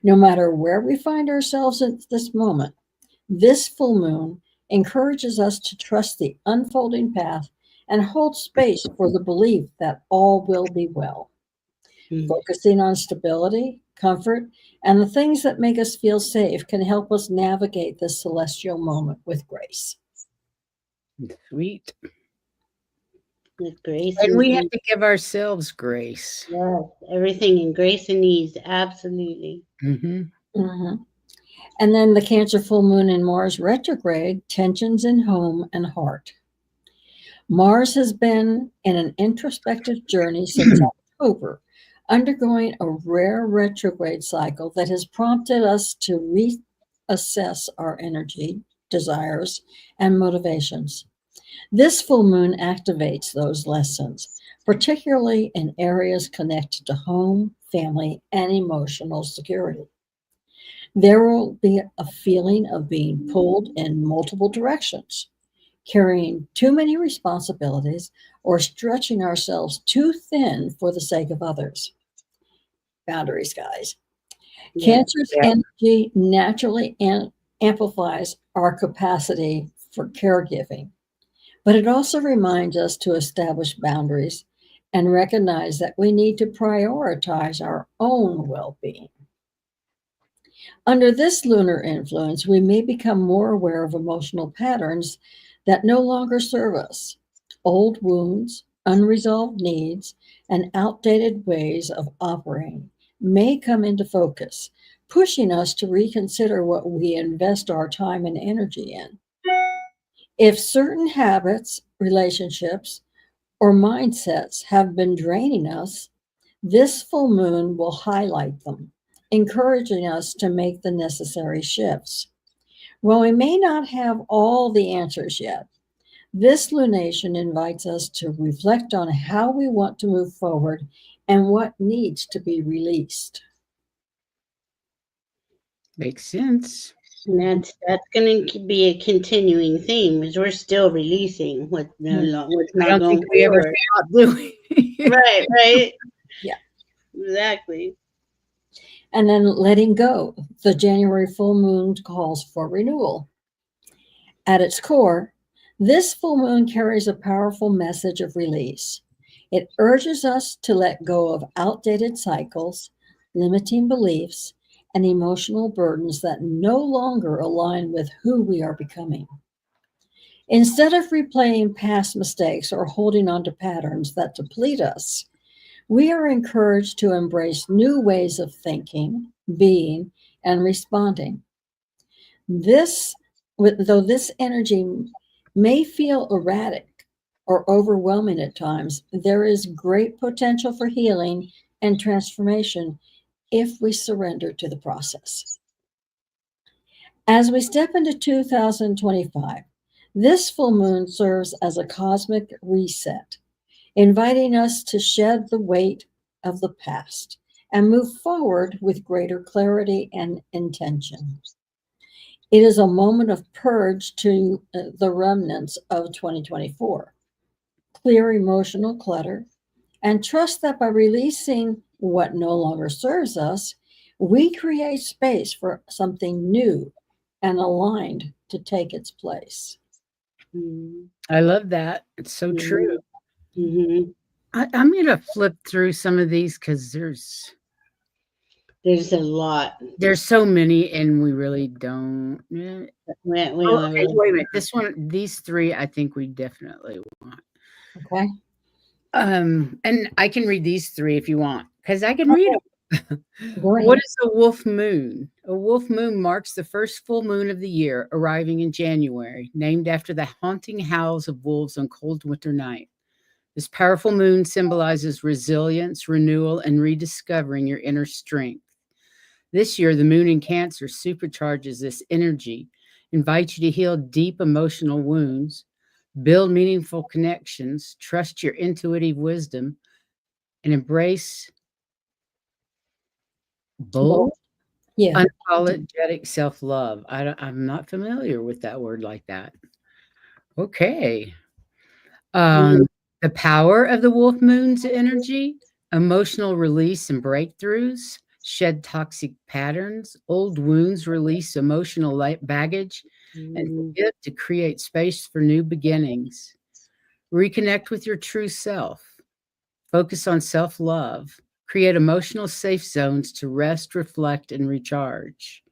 No matter where we find ourselves at this moment, this full moon encourages us to trust the unfolding path and hold space for the belief that all will be well. Mm. Focusing on stability, comfort, and the things that make us feel safe can help us navigate this celestial moment with grace. Sweet. With grace And we have ease. to give ourselves grace. Yes, everything in grace and ease. Absolutely. Mm-hmm. Mhm. And then the Cancer full moon in Mars retrograde, tensions in home and heart. Mars has been in an introspective journey since October, undergoing a rare retrograde cycle that has prompted us to reassess our energy, desires, and motivations. This full moon activates those lessons, particularly in areas connected to home, family, and emotional security. There will be a feeling of being pulled in multiple directions, carrying too many responsibilities, or stretching ourselves too thin for the sake of others. Boundaries, guys. Yeah. Cancer's Yeah. energy naturally amplifies our capacity for caregiving, but it also reminds us to establish boundaries and recognize that we need to prioritize our own well being. Under this lunar influence, we may become more aware of emotional patterns that no longer serve us. Old wounds, unresolved needs, and outdated ways of operating may come into focus, pushing us to reconsider what we invest our time and energy in. If certain habits, relationships, or mindsets have been draining us, this full moon will highlight them, encouraging us to make the necessary shifts. While we may not have all the answers yet, this lunation invites us to reflect on how we want to move forward and what needs to be released. Makes sense. And that's going to be a continuing theme, because we're still releasing what's I not don't going think we ever forward. stop doing. Right, right. Yeah. Exactly. And then letting go. The January full moon calls for renewal. At its core, this full moon carries a powerful message of release. It urges us to let go of outdated cycles, limiting beliefs, and emotional burdens that no longer align with who we are becoming. Instead of replaying past mistakes or holding on to patterns that deplete us, we are encouraged to embrace new ways of thinking, being, and responding. Though this energy may feel erratic or overwhelming at times, there is great potential for healing and transformation if we surrender to the process. As we step into 2025, this full moon serves as a cosmic reset, inviting us to shed the weight of the past and move forward with greater clarity and intention. It is a moment of purge to the remnants of 2024. Clear emotional clutter, and trust that by releasing what no longer serves us, we create space for something new and aligned to take its place. Mhm. I love that. It's so Mhm. true. Mhm. I'm going to flip through some of these because There's a lot. there's so many, and we really don't. We Oh, don't okay, really. wait a minute. These three, I think we definitely want. Okay. And I can read these three if you want, because I can read them. Go ahead. What is a wolf moon? A wolf moon marks the first full moon of the year, arriving in January, named after the haunting howls of wolves on cold winter night. This powerful moon symbolizes resilience, renewal, and rediscovering your inner strength. This year, the moon in Cancer supercharges this energy, invites you to heal deep emotional wounds, build meaningful connections, trust your intuitive wisdom, and embrace bold, Yeah. unapologetic self love. I'm not familiar with that word like that. Okay. Mhm. Um, the power of the wolf moon's energy, emotional release and breakthroughs, shed toxic patterns, old wounds release emotional baggage, and Mhm. forgive to create space for new beginnings. Reconnect with your true self. Focus on self love. Create emotional safe zones to rest, reflect, and recharge.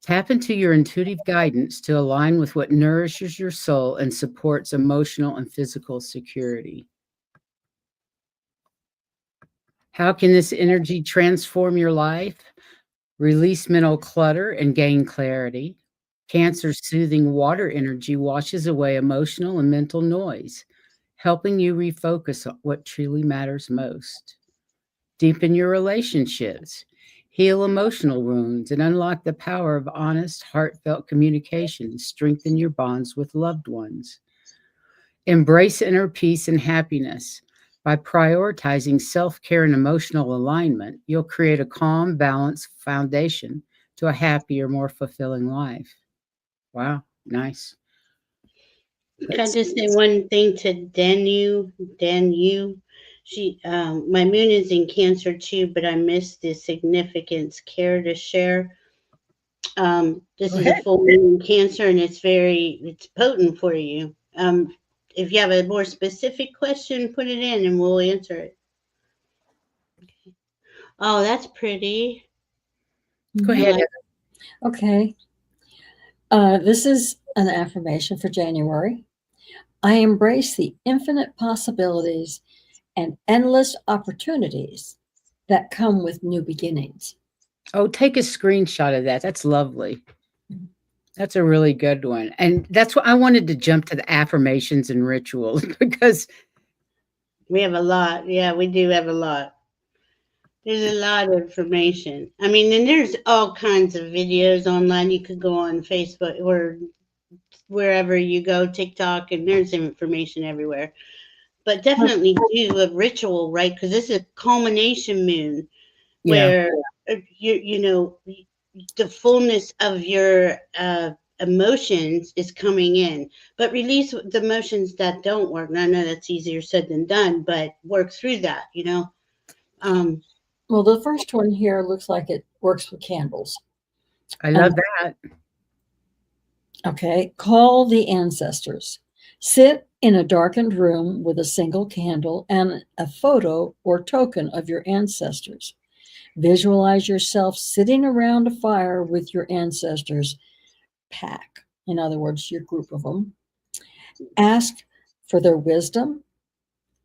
Tap into your intuitive guidance to align with what nourishes your soul and supports emotional and physical security. How can this energy transform your life? Release mental clutter and gain clarity. Cancer's soothing water energy washes away emotional and mental noise, helping you refocus on what truly matters most. Deepen your relationships, heal emotional wounds, and unlock the power of honest, heartfelt communication. Strengthen your bonds with loved ones. Embrace inner peace and happiness. By prioritizing self care and emotional alignment, you'll create a calm, balanced foundation to a happier, more fulfilling life. Wow, nice. Can I Let's just say one thing to Danu? Danu, my moon is in Cancer too, but I missed the significance. Care to share? This go is a ahead. full moon in Cancer, and it's potent for you. If you have a more specific question, put it in, and we'll answer it. Oh, that's pretty. Go I ahead. like. Okay. This is an affirmation for January. I embrace the infinite possibilities and endless opportunities that come with new beginnings. Oh, take a screenshot of that. That's lovely. That's a really good one. And that's what I wanted to jump to the affirmations and rituals because We have a lot. Yeah, we do have a lot. There's a lot of information. I mean, and there's all kinds of videos online. You could go on Facebook or wherever you go, TikTok, and there's information everywhere. But definitely do a ritual, right? Because this is a culmination moon Yeah. where you know the fullness of your emotions is coming in, but release the emotions that don't work. And I know that's easier said than done, but work through that. Um, Well, the first one here looks like it works with candles. I love that. Okay, call the ancestors. Sit in a darkened room with a single candle and a photo or token of your ancestors. Visualize yourself sitting around a fire with your ancestors' pack. In other words, your group of them. Ask for their wisdom,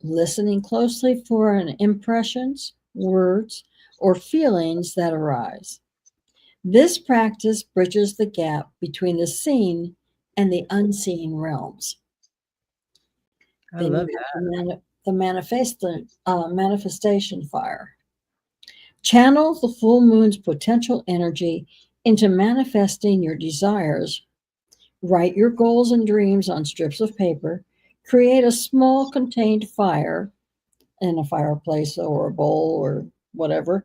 listening closely for an impressions, words, or feelings that arise. This practice bridges the gap between the seen and the unseen realms. I love that. The manifestation fire. Channel the full moon's potential energy into manifesting your desires. Write your goals and dreams on strips of paper. Create a small contained fire in a fireplace or a bowl or whatever.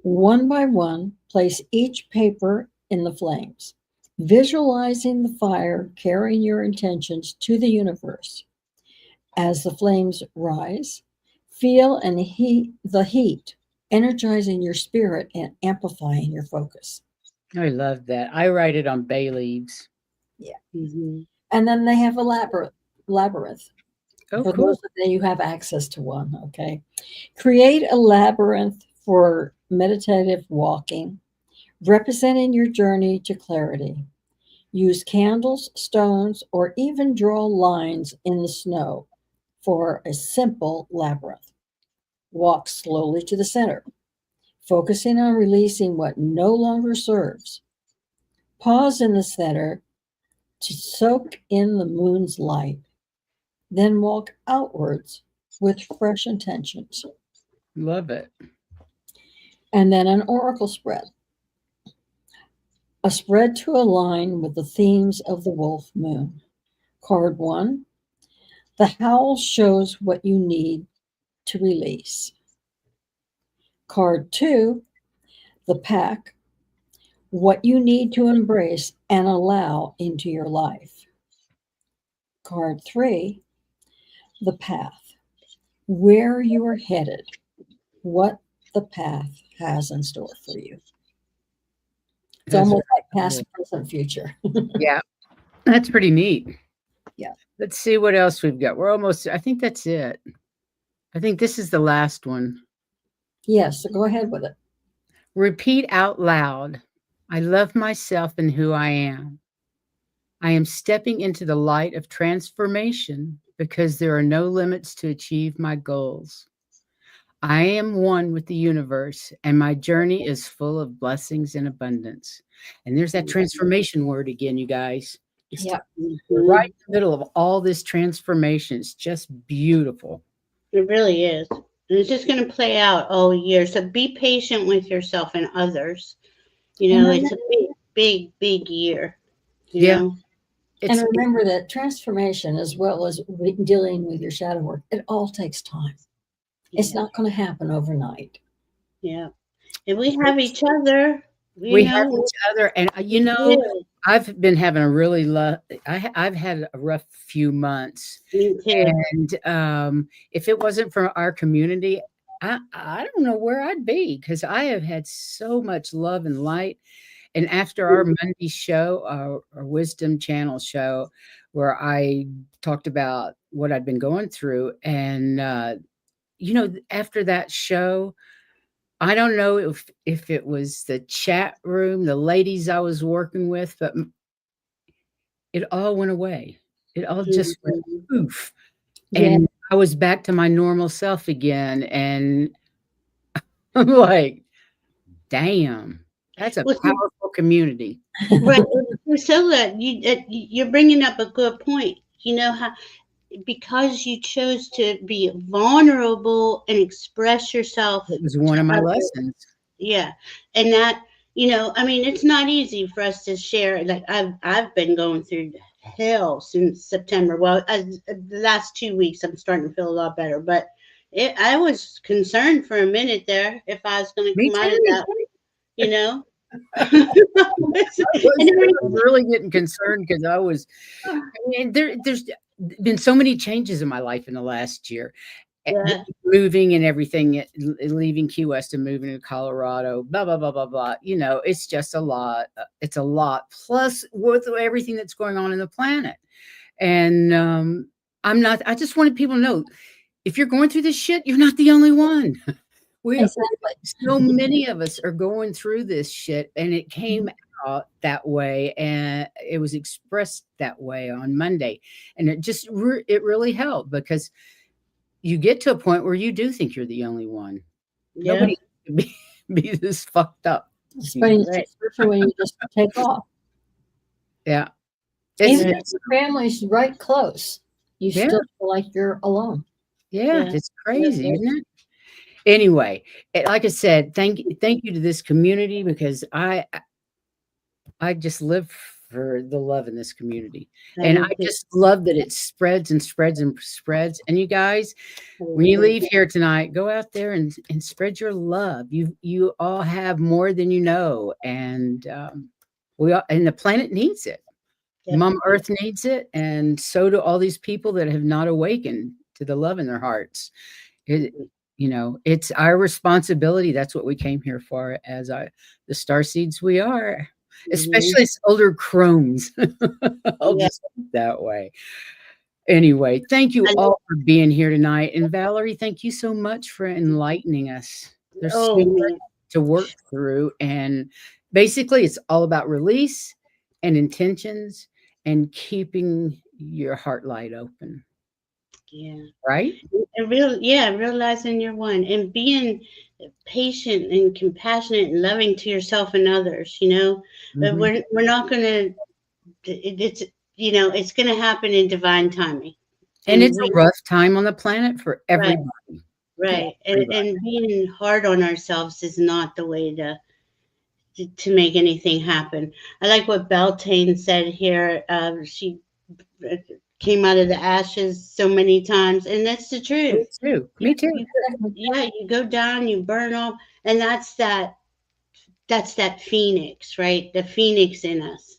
One by one, place each paper in the flames, visualizing the fire carrying your intentions to the universe. As the flames rise, feel the heat, energizing your spirit and amplifying your focus. I love that. I write it on bay leaves. Yeah. mhm. And then they have a labyrinth. Oh, For cool. those of you who have access to one, okay. Create a labyrinth for meditative walking, representing your journey to clarity. Use candles, stones, or even draw lines in the snow for a simple labyrinth. Walk slowly to the center, focusing on releasing what no longer serves. Pause in the center to soak in the moon's light, then walk outwards with fresh intentions. Love it. And then an oracle spread. A spread to align with the themes of the wolf moon. Card 1, the howl shows what you need to release. Card 2, the pack, what you need to embrace and allow into your life. Card 3, the path, where you are headed, what the path has in store for you. It's That's almost like really past, present, future. Yeah, that's pretty neat. Yeah. Let's see what else we've got. We're almost, I think that's it. I think this is the last one. Yes, so go ahead with it. Repeat out loud. I love myself and who I am. I am stepping into the light of transformation because there are no limits to achieve my goals. I am one with the universe, and my journey is full of blessings and abundance. And there's that transformation word again, you guys. It's Yeah. we're right in the middle of all this transformation. It's just beautiful. It really is. And it's just going to play out all year. So be patient with yourself and others. It's a big year. Yeah. Know? And remember that transformation, as well as dealing with your shadow work, it all takes time. It's not going to happen overnight. Yeah. And we have each other. We have each other. And, I've been having a really I've had a rough few months. Me too. And if it wasn't for our community, I don't know where I'd be, because I have had so much love and light. And after our Monday show, our Wisdom Channel show, where I talked about what I'd been going through, and after that show, I don't know if it was the chat room, the ladies I was working with, but it all went away. It all just went poof. And I was back to my normal self again. And I'm like, damn, that's a powerful community. Right. Priscilla, you're bringing up a good point. because you chose to be vulnerable and express yourself It was one to of my others. lessons. Yeah. And that, I mean, it's not easy for us to share. Like I've been going through hell since September. Well, the last 2 weeks, I'm starting to feel a lot better. But I was concerned for a minute there if I was going to Me come out of too. that, you know. I And was really getting concerned because I mean, there's been so many changes in my life in the last year. yeah, Moving and everything, leaving Key West and moving to Colorado, blah, blah, blah, blah, blah. It's just a lot. It's a lot. Plus, with everything that's going on in the planet. And I just wanted people to know if you're going through this shit, you're not the only one. Exactly. So many of us are going through this shit, and it came out that way, and it was expressed that way on Monday, and it really helped because you get to a point where you do think you're the only one. yeah, Nobody can be this fucked up. Especially right. when you just take off. Yeah. Even It's, if your family's right close, you yeah, still feel like you're alone. yeah, Yeah. it's crazy, Yeah. isn't it? Anyway, like I said, thank you to this community because I just live for the love in this community. And I just love that it spreads and spreads and spreads. And you guys, when you leave here tonight, go out there and spread your love. You all have more than you know. And and the planet needs it. Yep. Mom Earth needs it. And so do all these people that have not awakened to the love in their hearts. It's our responsibility. That's what we came here for as the starseeds we are. Especially as older crones. I'll Yeah. just put it that way. Anyway, thank you I love- all for being here tonight. And Valerie, thank you so much for enlightening us. There's so Oh, much man. to work through. And basically, it's all about release and intentions and keeping your heart light open. Yeah. Right? And realizing you're one and being patient and compassionate and loving to yourself and others, But Mhm. we're not gonna it's it's gonna happen in divine timing. And it's we a rough time on the planet for right, everybody. right. Everybody. And being hard on ourselves is not the way to make anything happen. I like what Beltane said here. She came out of the ashes so many times, and that's the Me truth. too. Me too. You go down, you burn off, and that's that phoenix, right? The phoenix in us.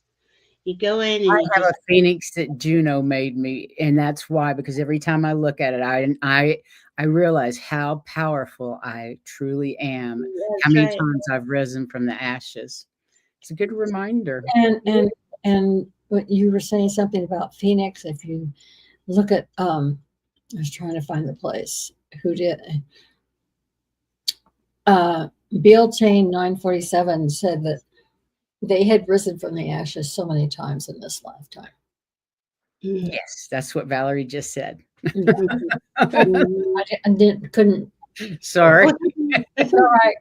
You go in I and you have just a phoenix that Juno made me, and that's why, because every time I look at it, I realize how powerful I truly am, how that's many right. times I've risen from the ashes. It's a good reminder. And what you were saying something about Phoenix. If you look at I was trying to find the place who did Beale Chain 947 said that they had risen from the ashes so many times in this lifetime. Mhm. Yes, that's what Valerie just said. Couldn't. Sorry. It's all right.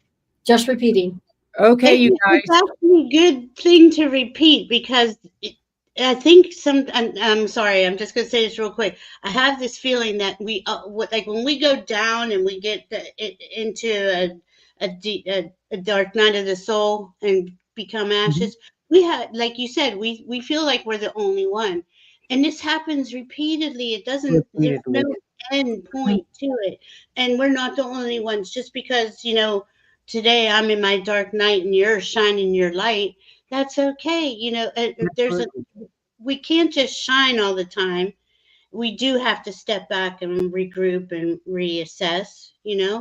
Just repeating. Okay, you guys. It's actually a good thing to repeat because I think I'm sorry, I'm just going to say this real quick. I have this feeling that like when we go down and we get into a dark night of the soul and become ashes, we have, like you said, we feel like we're the only one. And this happens repeatedly. There's no Repeatedly. end point to it. And we're not the only ones just because, today I'm in my dark night and you're shining your light. That's okay. Absolutely. We can't just shine all the time. We do have to step back and regroup and reassess. And I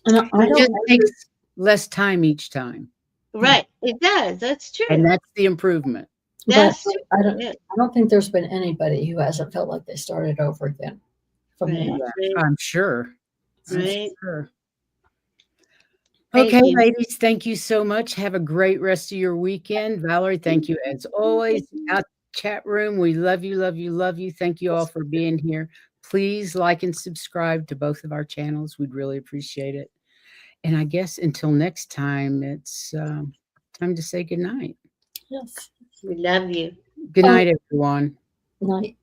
It don't. just takes less time each time. Right. It does. That's And true. that's the improvement. But That's true. I don't. Yeah. I don't think there's been anybody who hasn't felt like they started over again. From Right. the Yeah, I'm sure. I'm Right. sure. Thank Okay, you. ladies, thank you so much. Have a great rest of your weekend. Valerie, thank you as always. Out chat room, we love you, love you, love you. Thank you all for being here. Please like and subscribe to both of our channels. We'd really appreciate it. And I guess until next time, it's time to say goodnight. Yes. We love you. Good night, everyone. Night.